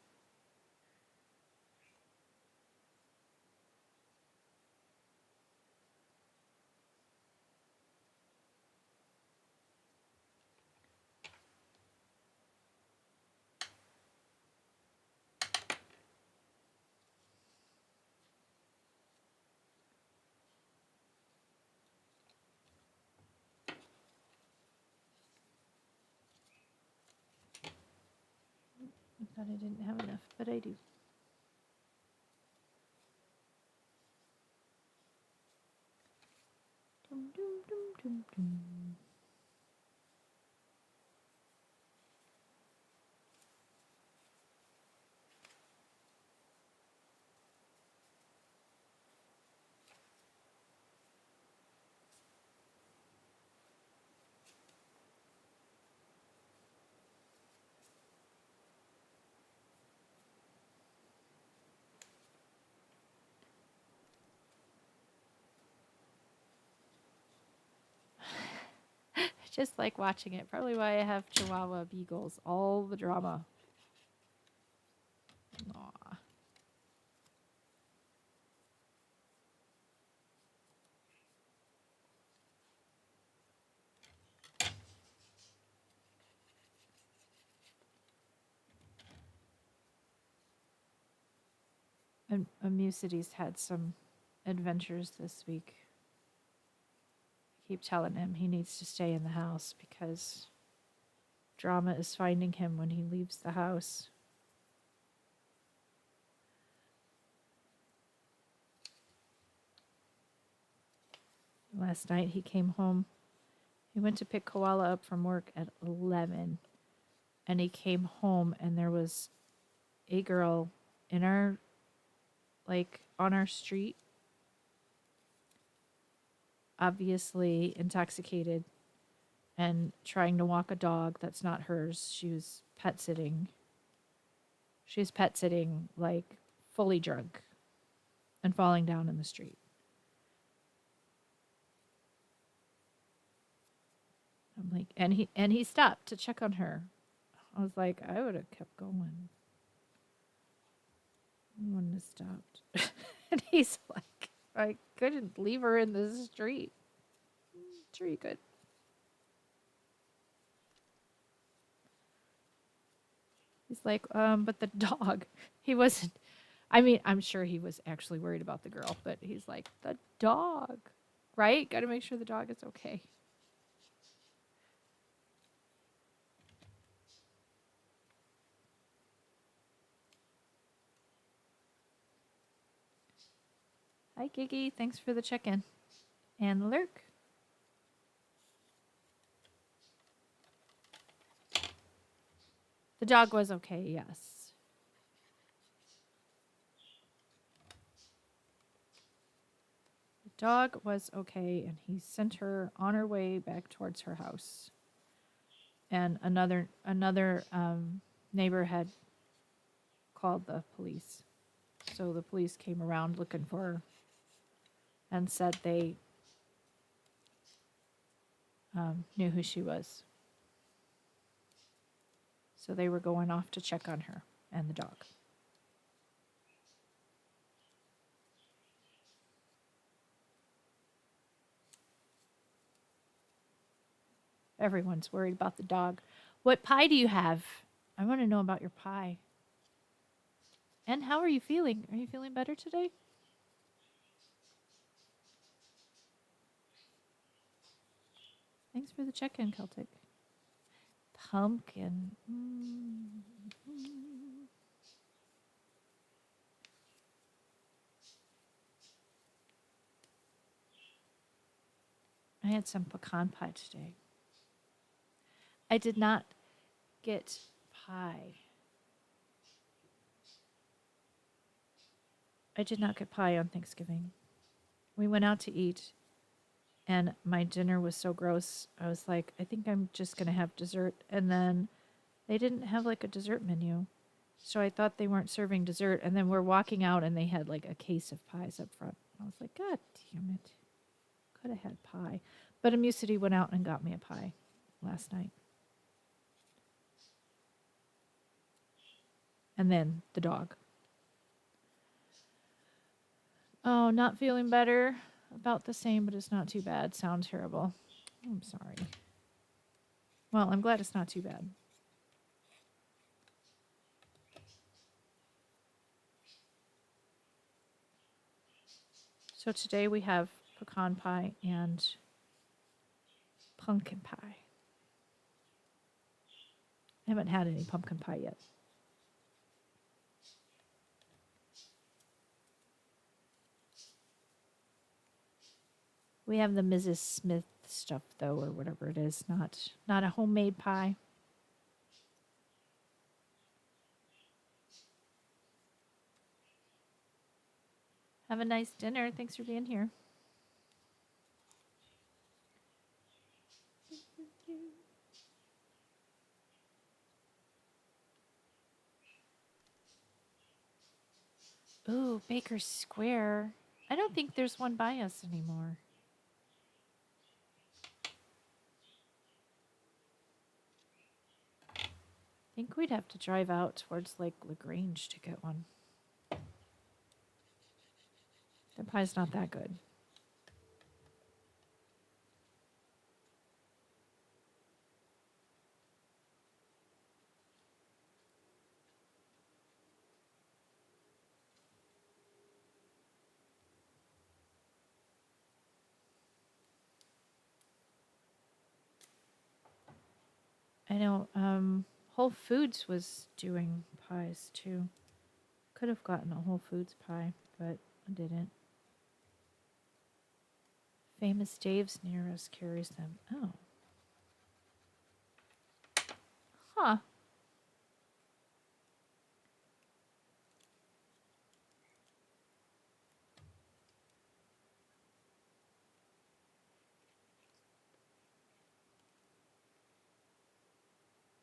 I thought I didn't have enough, but I do. Dum, dum, dum, dum, dum. Just like watching it. Probably why I have Chihuahua beagles. All the drama. Aw. And Amusity's had some adventures this week. I keep telling him he needs to stay in the house because drama is finding him when he leaves the house. Last night he came home. He went to pick Koala up from work at 11. And he came home and there was a girl in our, like, on our street, obviously intoxicated and trying to walk a dog that's not hers. She was pet sitting. She was pet sitting, like, fully drunk and falling down in the street. I'm like, and he stopped to check on her. I was like, I would have kept going. I wouldn't have stopped. And he's like, I couldn't leave her in the street. Sure you could. He's like, but the dog. He wasn't. I mean, I'm sure he was actually worried about the girl, but he's like, the dog, right? Got to make sure the dog is okay. Hi, Giggy. Thanks for the check-in. And Lurk. The dog was okay, yes. The dog was okay, and he sent her on her way back towards her house. And another neighbor had called the police. So the police came around looking for her and said they knew who she was. So they were going off to check on her and the dog. Everyone's worried about the dog. What pie do you have? I want to know about your pie. And how are you feeling? Are you feeling better today? Thanks for the check-in, Celtic. Pumpkin. I had some pecan pie today. I did not get pie. I did not get pie on Thanksgiving. We went out to eat, and my dinner was so gross. I was like, I think I'm just going to have dessert. And then they didn't have like a dessert menu. So I thought they weren't serving dessert. And then we're walking out, and they had like a case of pies up front. I was like, God damn it. Could have had pie. But Amusity went out and got me a pie last night. And then the dog. Oh, not feeling better. About the same, but it's not too bad. Sound terrible. I'm sorry. Well, I'm glad it's not too bad. So today we have pecan pie and pumpkin pie. I haven't had any pumpkin pie yet. We have the Mrs. Smith stuff though, or whatever it is, not a homemade pie. Have a nice dinner. Thanks for being here. Ooh, Baker Square. I don't think there's one by us anymore. I think we'd have to drive out towards Lake LaGrange to get one. The pie's not that good. I know Whole Foods was doing pies too. Could have gotten a Whole Foods pie, but I didn't. Famous Dave's near us carries them. Oh. Huh.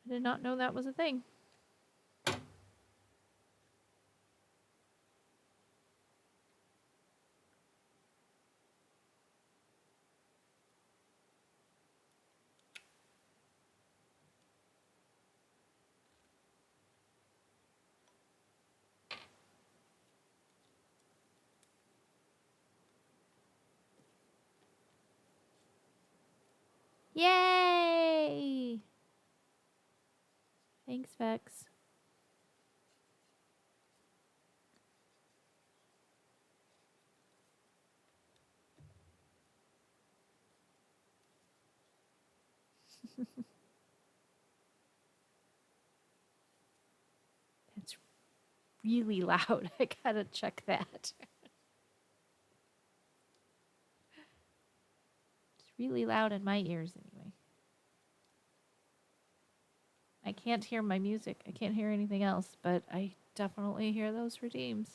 I did not know that was a thing. Yay! Thanks, Vex. That's really loud. I gotta check that. It's really loud in my ears anyway. I can't hear my music. I can't hear anything else, but I definitely hear those redeems.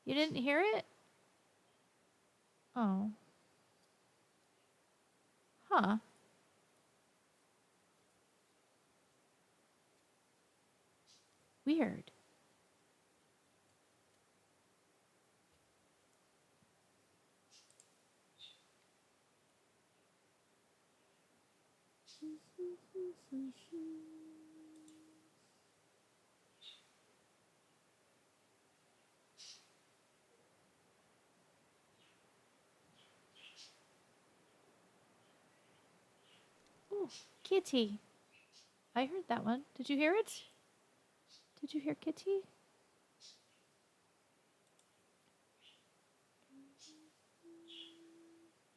You didn't hear it? Oh. Huh. Weird. Oh, kitty. I heard that one. Did you hear it? Did you hear kitty?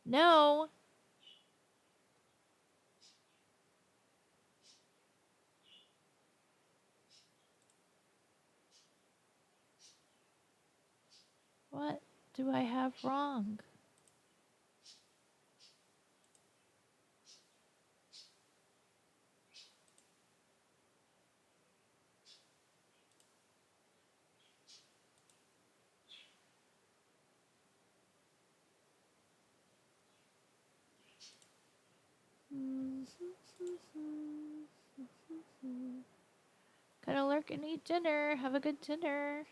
No. What do I have wrong? Gonna lurk and eat dinner. Have a good dinner.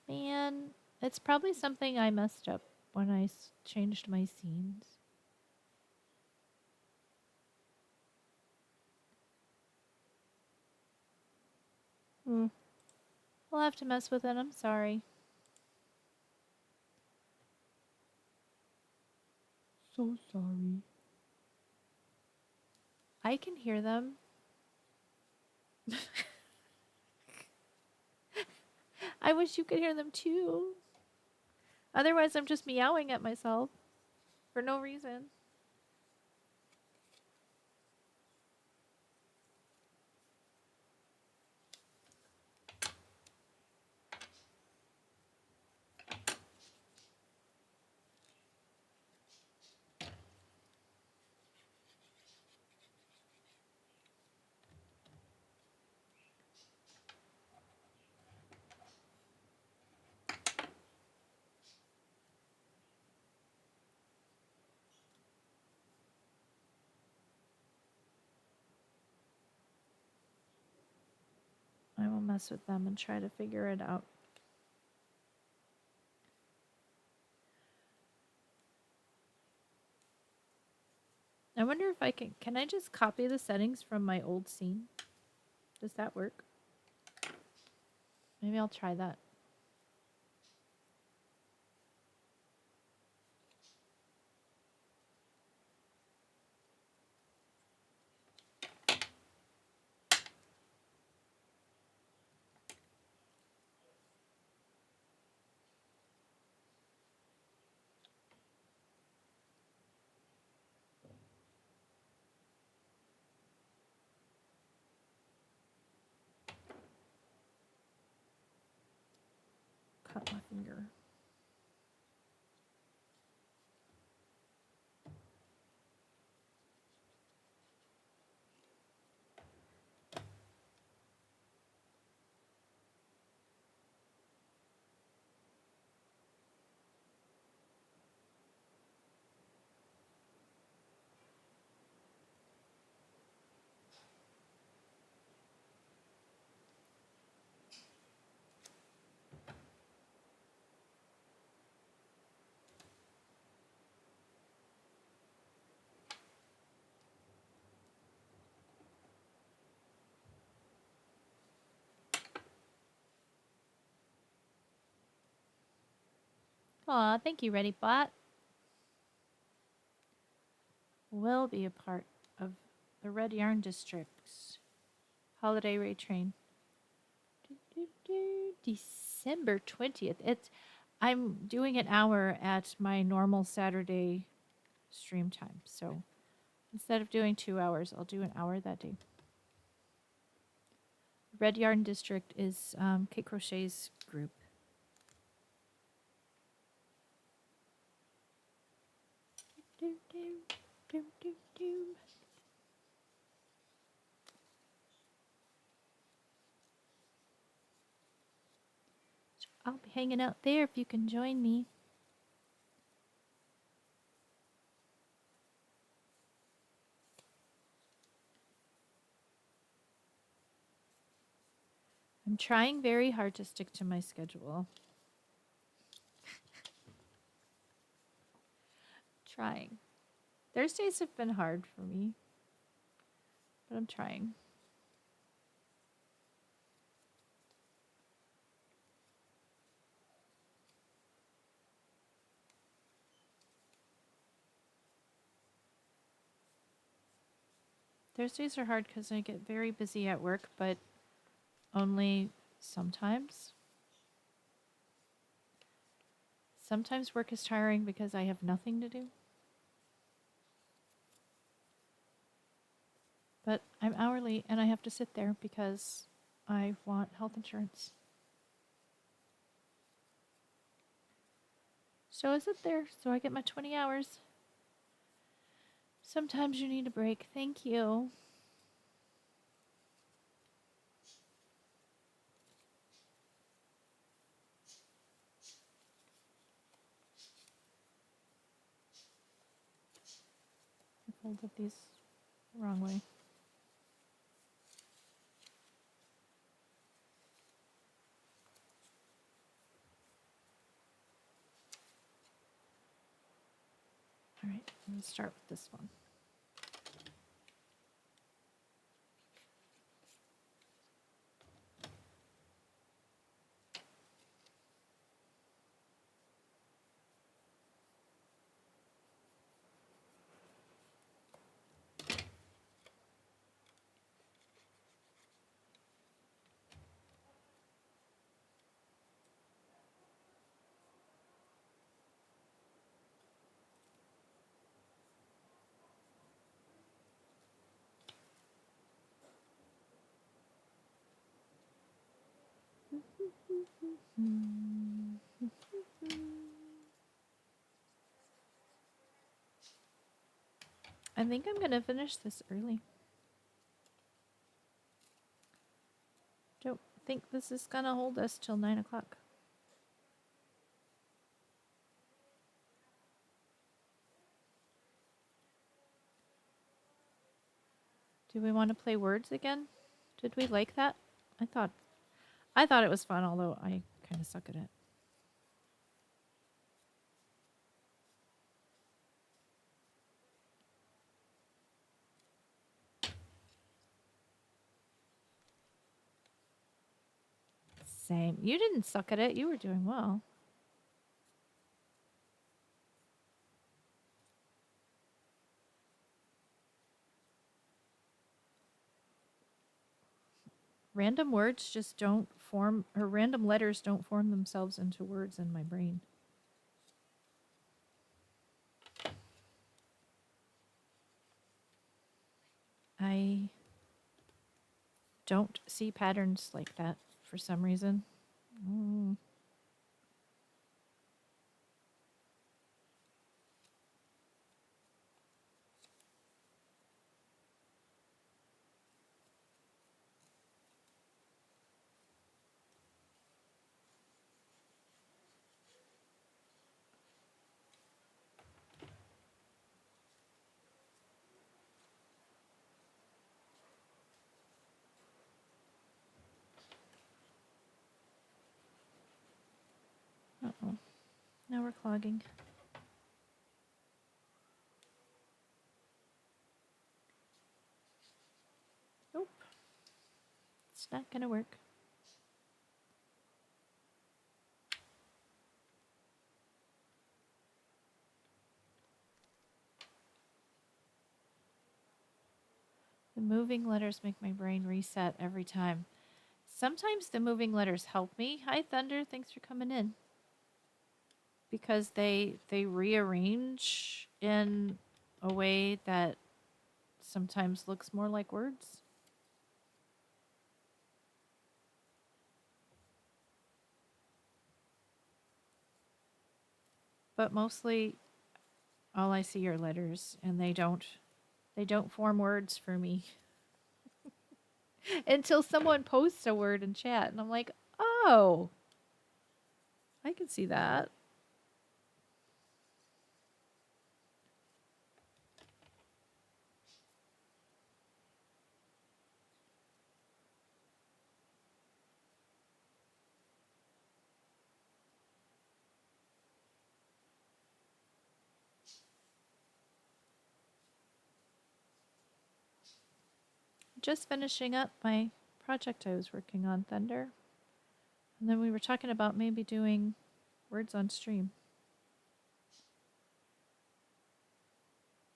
Man, it's probably something I messed up when I changed my scenes. I'll have to mess with it. I'm sorry. So sorry. I can hear them. I wish you could hear them too. Otherwise, I'm just meowing at myself for no reason. I will mess with them and try to figure it out. I wonder if I can I just copy the settings from my old scene? Does that work? Maybe I'll try that. Cut my finger. Aw, thank you, Ready Bot. Will be a part of the Red Yarn District's holiday raid train. December 20th. I'm doing an hour at my normal Saturday stream time. So instead of doing 2 hours, I'll do an hour that day. Red Yarn District is Kate Crochet's group. So I'll be hanging out there if you can join me. I'm trying very hard to stick to my schedule. Trying. Thursdays have been hard for me, but I'm trying. Thursdays are hard because I get very busy at work, but only sometimes. Sometimes work is tiring because I have nothing to do. But I'm hourly and I have to sit there because I want health insurance. So I sit there, so I get my 20 hours. Sometimes you need a break. Thank you. I folded these the wrong way. All right, I'm going to start with this one. I think I'm going to finish this early. Don't think this is going to hold us till 9 o'clock. Do we want to play words again? Did we like that? I thought it was fun, although I kind of suck at it. Same. You didn't suck at it. You were doing well. Random words just don't form, or random letters don't form themselves into words in my brain. I don't see patterns like that for some reason. Uh-oh. Now we're clogging. Nope. It's not going to work. The moving letters make my brain reset every time. Sometimes the moving letters help me. Hi, Thunder. Thanks for coming in. Because they rearrange in a way that sometimes looks more like words. But mostly all I see are letters, and they don't form words for me. Until someone posts a word in chat and I'm like, "Oh, I can see that." just finishing up my project I was working on, Thunder. And then we were talking about maybe doing words on stream.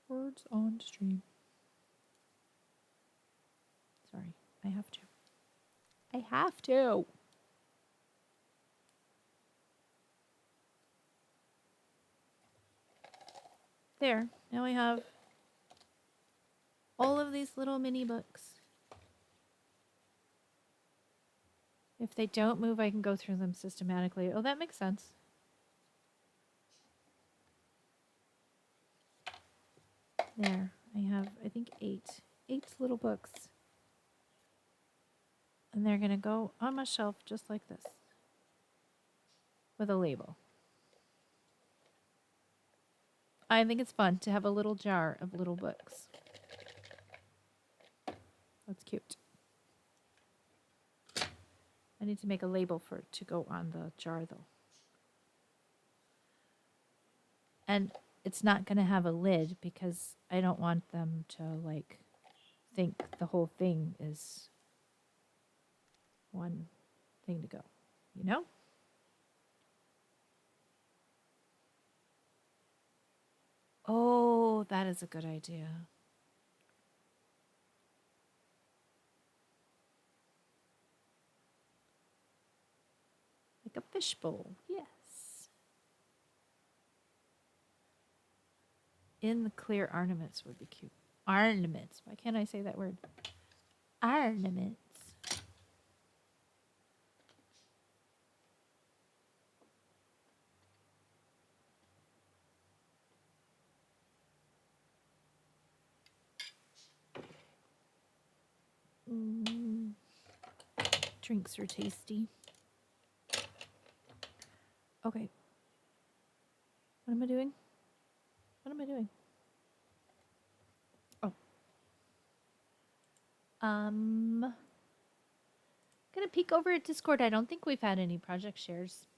Words on stream. Sorry, I have to. I have to. There. Now I have all of these little mini books. If they don't move, I can go through them systematically. Oh, that makes sense. There. I have, I think, 8 little books. And they're going to go on my shelf just like this with a label. I think it's fun to have a little jar of little books. That's cute. I need to make a label for it to go on the jar, though. And it's not going to have a lid because I don't want them to, like, think the whole thing is one thing to go, you know? Oh, that is a good idea. Like a fishbowl, yes. In the clear ornaments would be cute. Ornaments. Why can't I say that word? Ornaments. Drinks are tasty. Okay. What am I doing? What am I doing? Oh. Gonna peek over at Discord. I don't think we've had any project shares.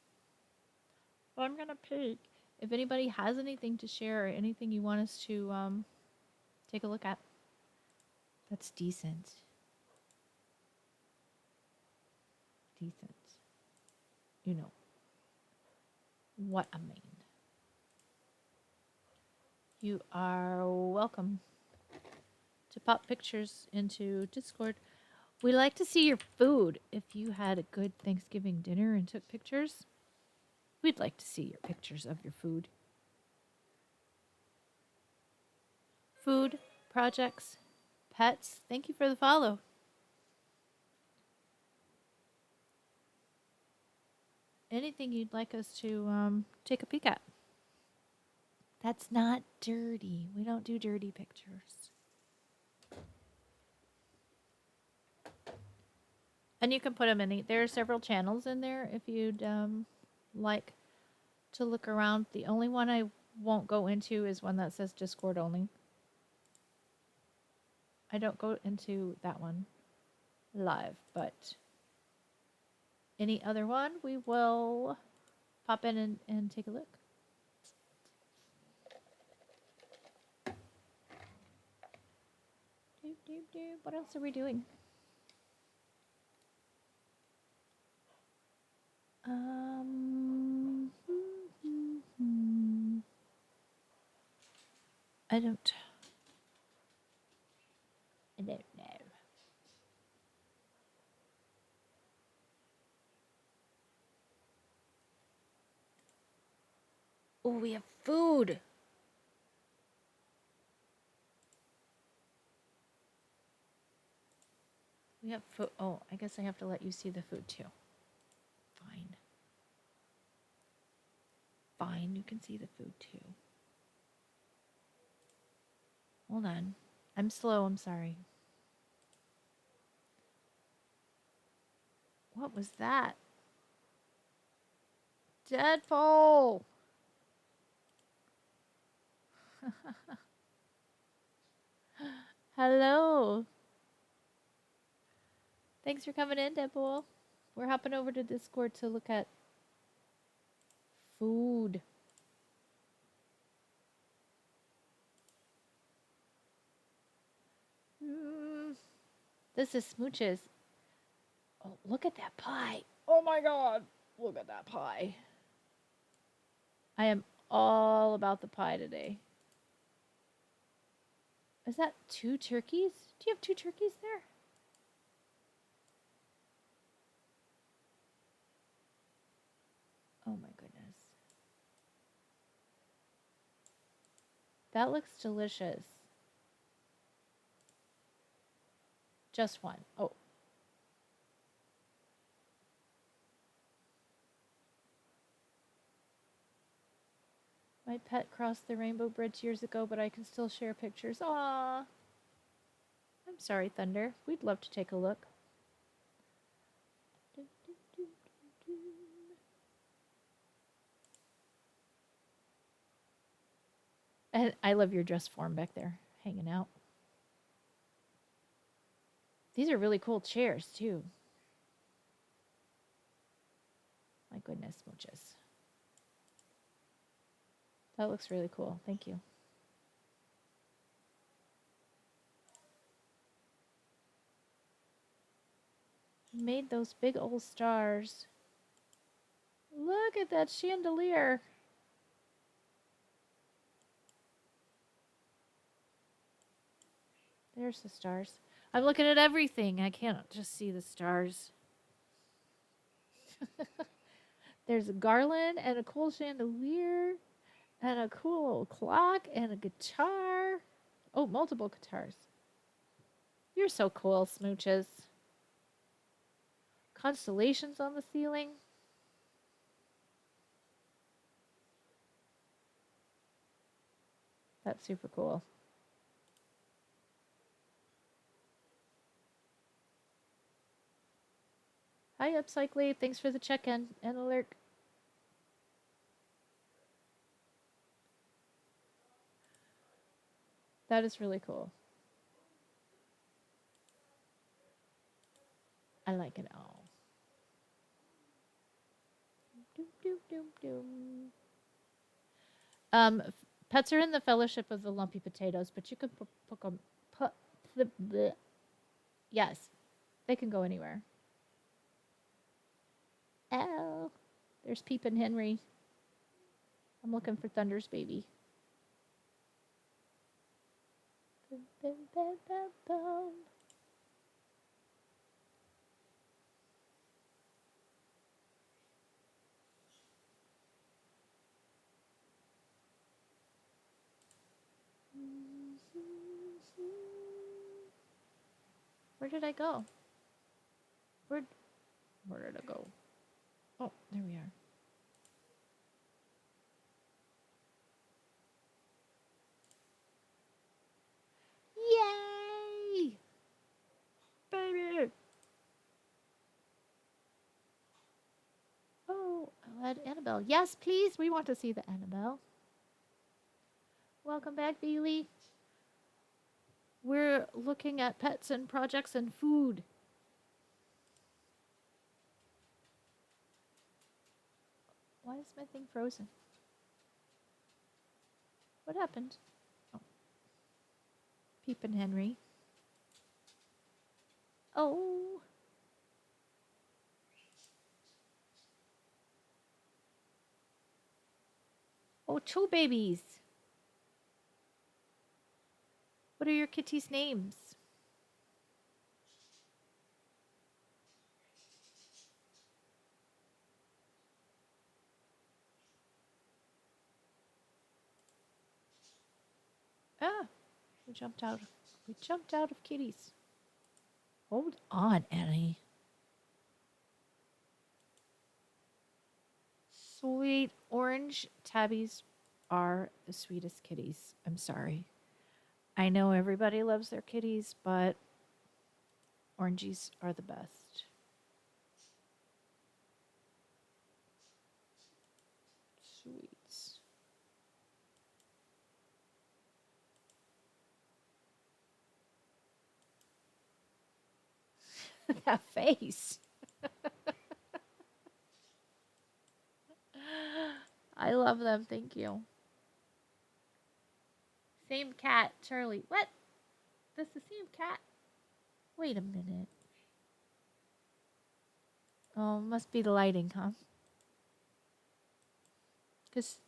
But I'm gonna peek. If anybody has anything to share or anything you want us to take a look at. That's decent. Decent. You know. What I mean. You are welcome to pop pictures into Discord. We like to see your food. If you had a good Thanksgiving dinner and took pictures, we'd like to see your pictures of your food. Food, projects, pets. Thank you for the follow. Anything you'd like us to take a peek at. That's not dirty. We don't do dirty pictures. And you can put them in. There are several channels in there if you'd like to look around. The only one I won't go into is one that says Discord only. I don't go into that one live, but any other one, we will pop in and take a look. What else are we doing? I don't know. Oh, we have food. We have food. Oh, I guess I have to let you see the food too. Fine. Fine, you can see the food too. Hold on. I'm slow, I'm sorry. What was that? Deadpool! Hello. Thanks for coming in, Deadpool. We're hopping over to Discord to look at food. This is Smooches. Oh, look at that pie. Oh my god. Look at that pie. I am all about the pie today. Is that 2 turkeys? Do you have 2 turkeys there? Oh my goodness. That looks delicious. Just one. Oh. My pet crossed the rainbow bridge years ago, but I can still share pictures. Aww. I'm sorry, Thunder. We'd love to take a look. And I love your dress form back there, hanging out. These are really cool chairs, too. My goodness, Smooches. That looks really cool. Thank you. Made those big old stars. Look at that chandelier. There's the stars. I'm looking at everything. I can't just see the stars. There's a garland and a cool chandelier and a cool old clock and a guitar. Oh, multiple guitars. You're so cool, Smooches. Constellations on the ceiling. That's super cool. Hi, Upcycly. Thanks for the check-in and alert. That is really cool. I like it all. Doom, doom, doom, doom. Pets are in the fellowship of the lumpy potatoes, but you can put them. Yes, they can go anywhere. Oh, there's Peep and Henry. I'm looking for Thunder's baby. Where did I go? Where did I go? Oh, there we are. Yay! Baby! Oh, I'll add Annabelle. Yes, please. We want to see the Annabelle. Welcome back, Bailey. We're looking at pets and projects and food. Why is my thing frozen? What happened? Oh. Peep and Henry. Oh. Oh, 2 babies. What are your kitties' names? Ah, we jumped out. We jumped out of kitties. Hold on, Annie. Sweet orange tabbies are the sweetest kitties. I'm sorry. I know everybody loves their kitties, but orangies are the best. Sweets. That face. I love them. Thank you. Same cat, Charlie. What? That's the same cat. Wait a minute. Oh, must be the lighting, huh? Cause,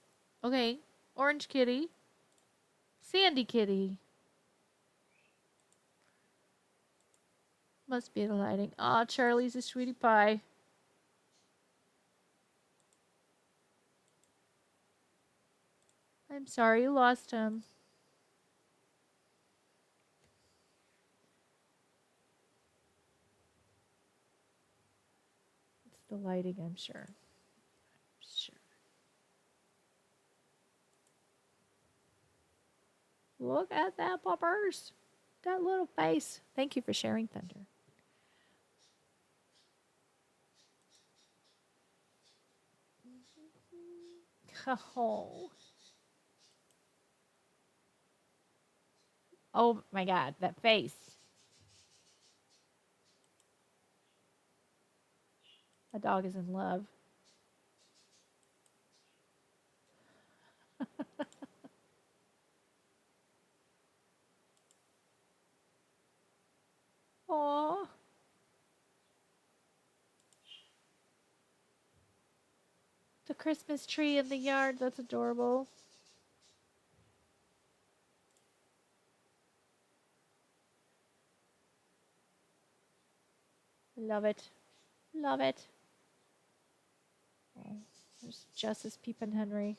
okay, orange kitty, sandy kitty. Must be the lighting. Aw, Charlie's a sweetie pie. I'm sorry you lost him. It's the lighting, I'm sure. Sure. Look at that puppers. That little face. Thank you for sharing, Thunder. Oh. Oh my god, that face. A dog is in love. Aw. The Christmas tree in the yard. That's adorable. Love it. Love it. Oh, there's Justice Peepin' Henry.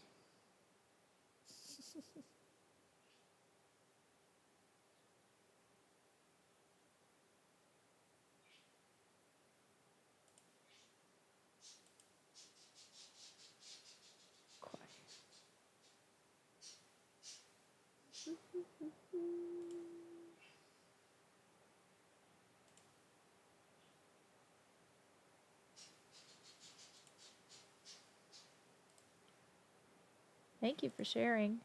Thank you for sharing.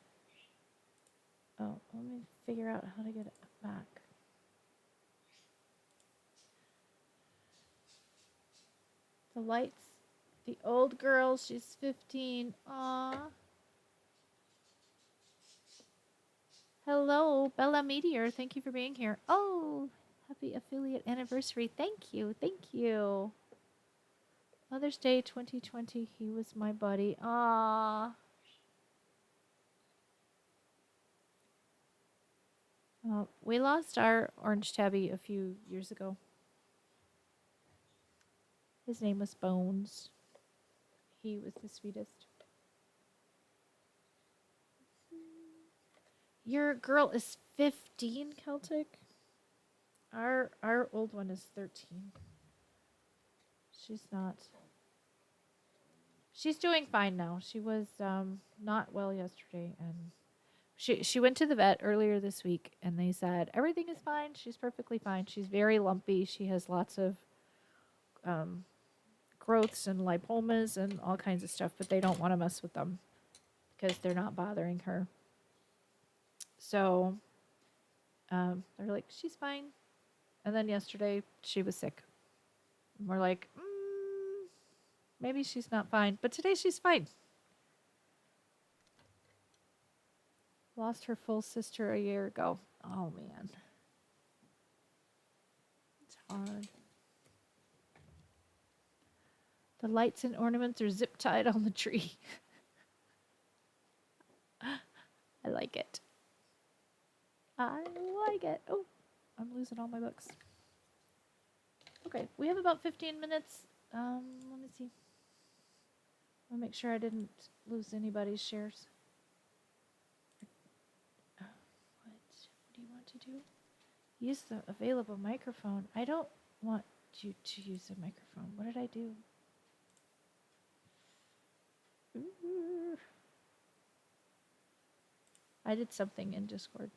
Oh, let me figure out how to get it back. The lights. The old girl, she's 15. Aw. Hello, Bella Meteor. Thank you for being here. Oh, happy affiliate anniversary. Thank you. Thank you. Mother's Day 2020. He was my buddy. Aw. We lost our orange tabby a few years ago. His name was Bones. He was the sweetest. Your girl is 15, Celtic? Our old one is 13. She's not. She's doing fine now. She was not well yesterday, and she went to the vet earlier this week, and they said everything is fine. She's perfectly fine. She's very lumpy. She has lots of growths and lipomas and all kinds of stuff, but they don't want to mess with them because they're not bothering her. So they're like, she's fine. And then yesterday she was sick. And we're like, maybe she's not fine, but today she's fine. Lost her full sister a year ago. Oh man. It's hard. The lights and ornaments are zip tied on the tree. I like it. I like it. Oh, I'm losing all my books. Okay, we have about 15 minutes. Let me see. I'll make sure I didn't lose anybody's shares. What do you want to do? Use the available microphone. I don't want you to use the microphone. What did I do? I did something in Discord.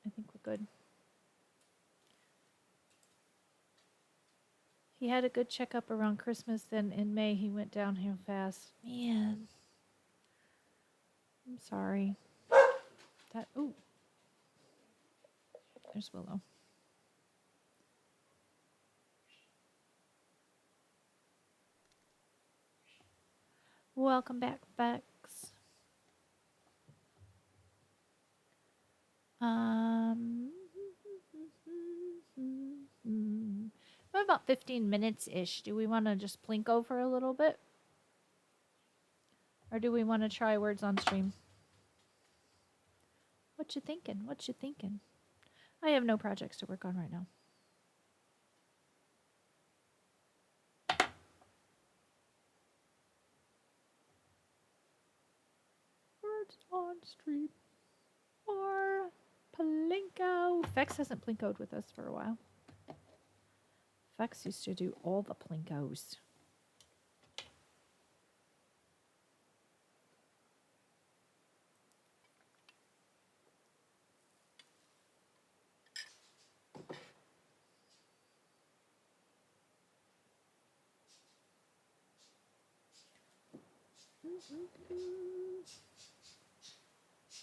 I think we're good. He had a good checkup around Christmas. Then in May, he went downhill fast. Man. I'm sorry. Ooh. There's Willow. Welcome back, Bex. Um, about 15 minutes-ish. Do we want to just plink over a little bit? Or do we want to try words on stream? What you thinking? What you thinking? I have no projects to work on right now. Words on stream. Or plinko. Fex hasn't plinkoed with us for a while. Fex used to do all the plinkos.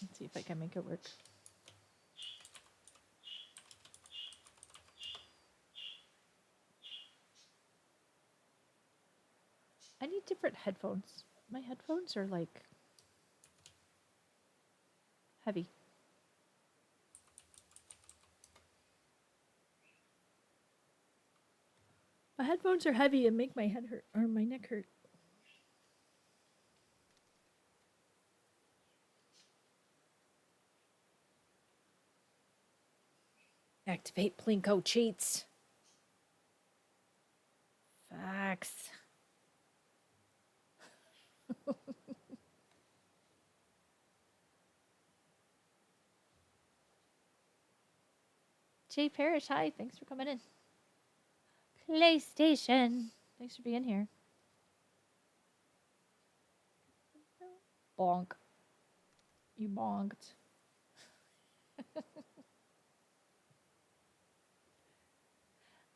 Let's see if I can make it work. I need different headphones. My headphones are like heavy. My headphones are heavy and make my head hurt or my neck hurt. Activate Plinko cheats. Facts. Jay Parrish, hi. Thanks for coming in. PlayStation. Thanks for being here. Bonk. You bonked.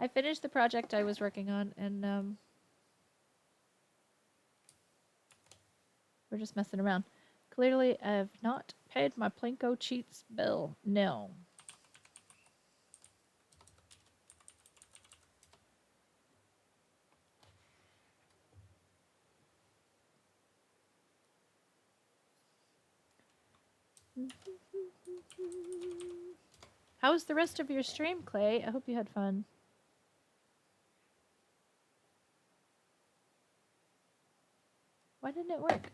I finished the project I was working on, and we're just messing around. Clearly, I have not paid my Plinko cheats bill. No. How was the rest of your stream, Clay? I hope you had fun. Why didn't it work?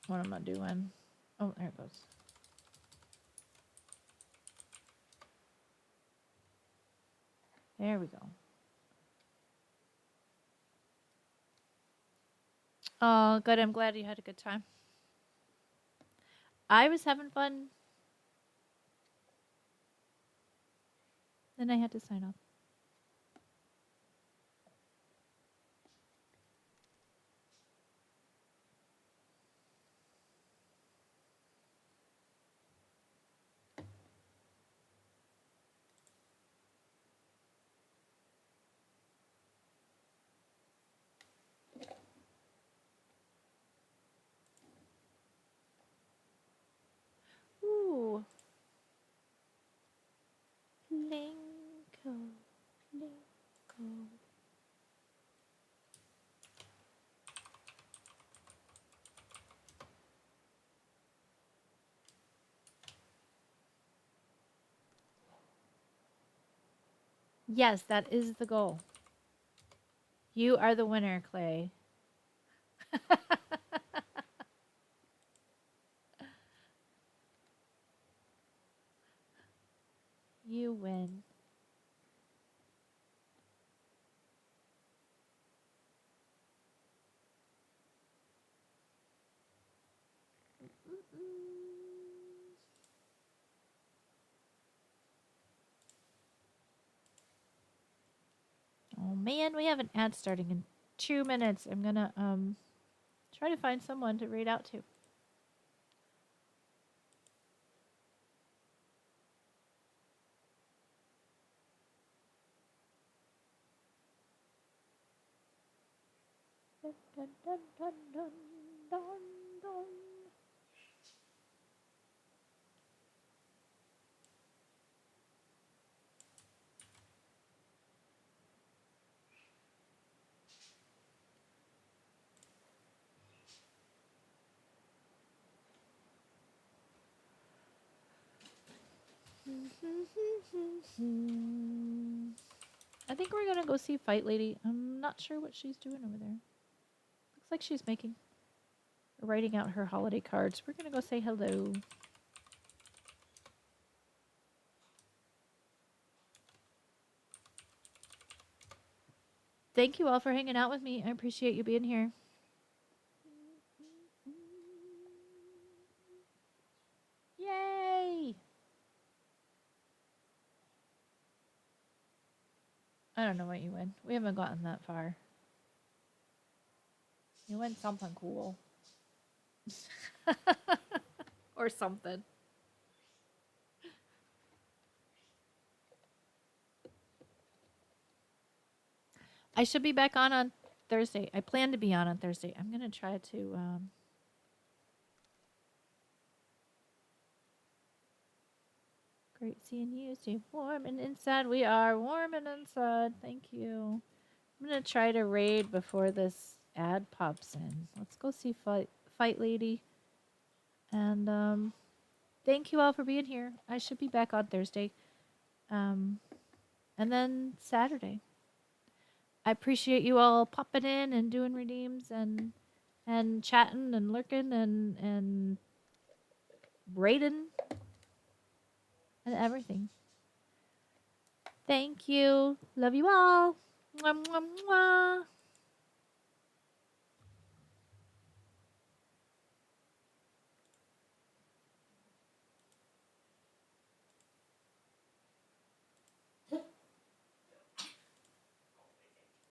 What am I doing? Oh, there it goes. There we go. Oh, good. I'm glad you had a good time. I was having fun. Then I had to sign off. Ooh. Plinko. Plinko. Yes, that is the goal. You are the winner, Clay. You win. Oh man, we have an ad starting in 2 minutes. I'm gonna try to find someone to read out to. Dun, dun, dun, dun, dun, dun, dun. I think we're gonna go see Fight Lady. I'm not sure what she's doing over there. Looks like she's writing out her holiday cards. We're gonna go say hello. Thank you all for hanging out with me. I appreciate you being here. Yay! I don't know what you win. We haven't gotten that far. You win something cool. Or something. I should be back on Thursday. I plan to be on Thursday. I'm going to try to great seeing you. Stay warm and inside. We are warm and inside. Thank you. I'm going to try to raid before this ad pops in. Let's go see Fight Lady. And thank you all for being here. I should be back on Thursday. And then Saturday. I appreciate you all popping in and doing redeems and chatting and lurking and raiding and everything. Thank you. Love you all. Mwah, mwah, mwah.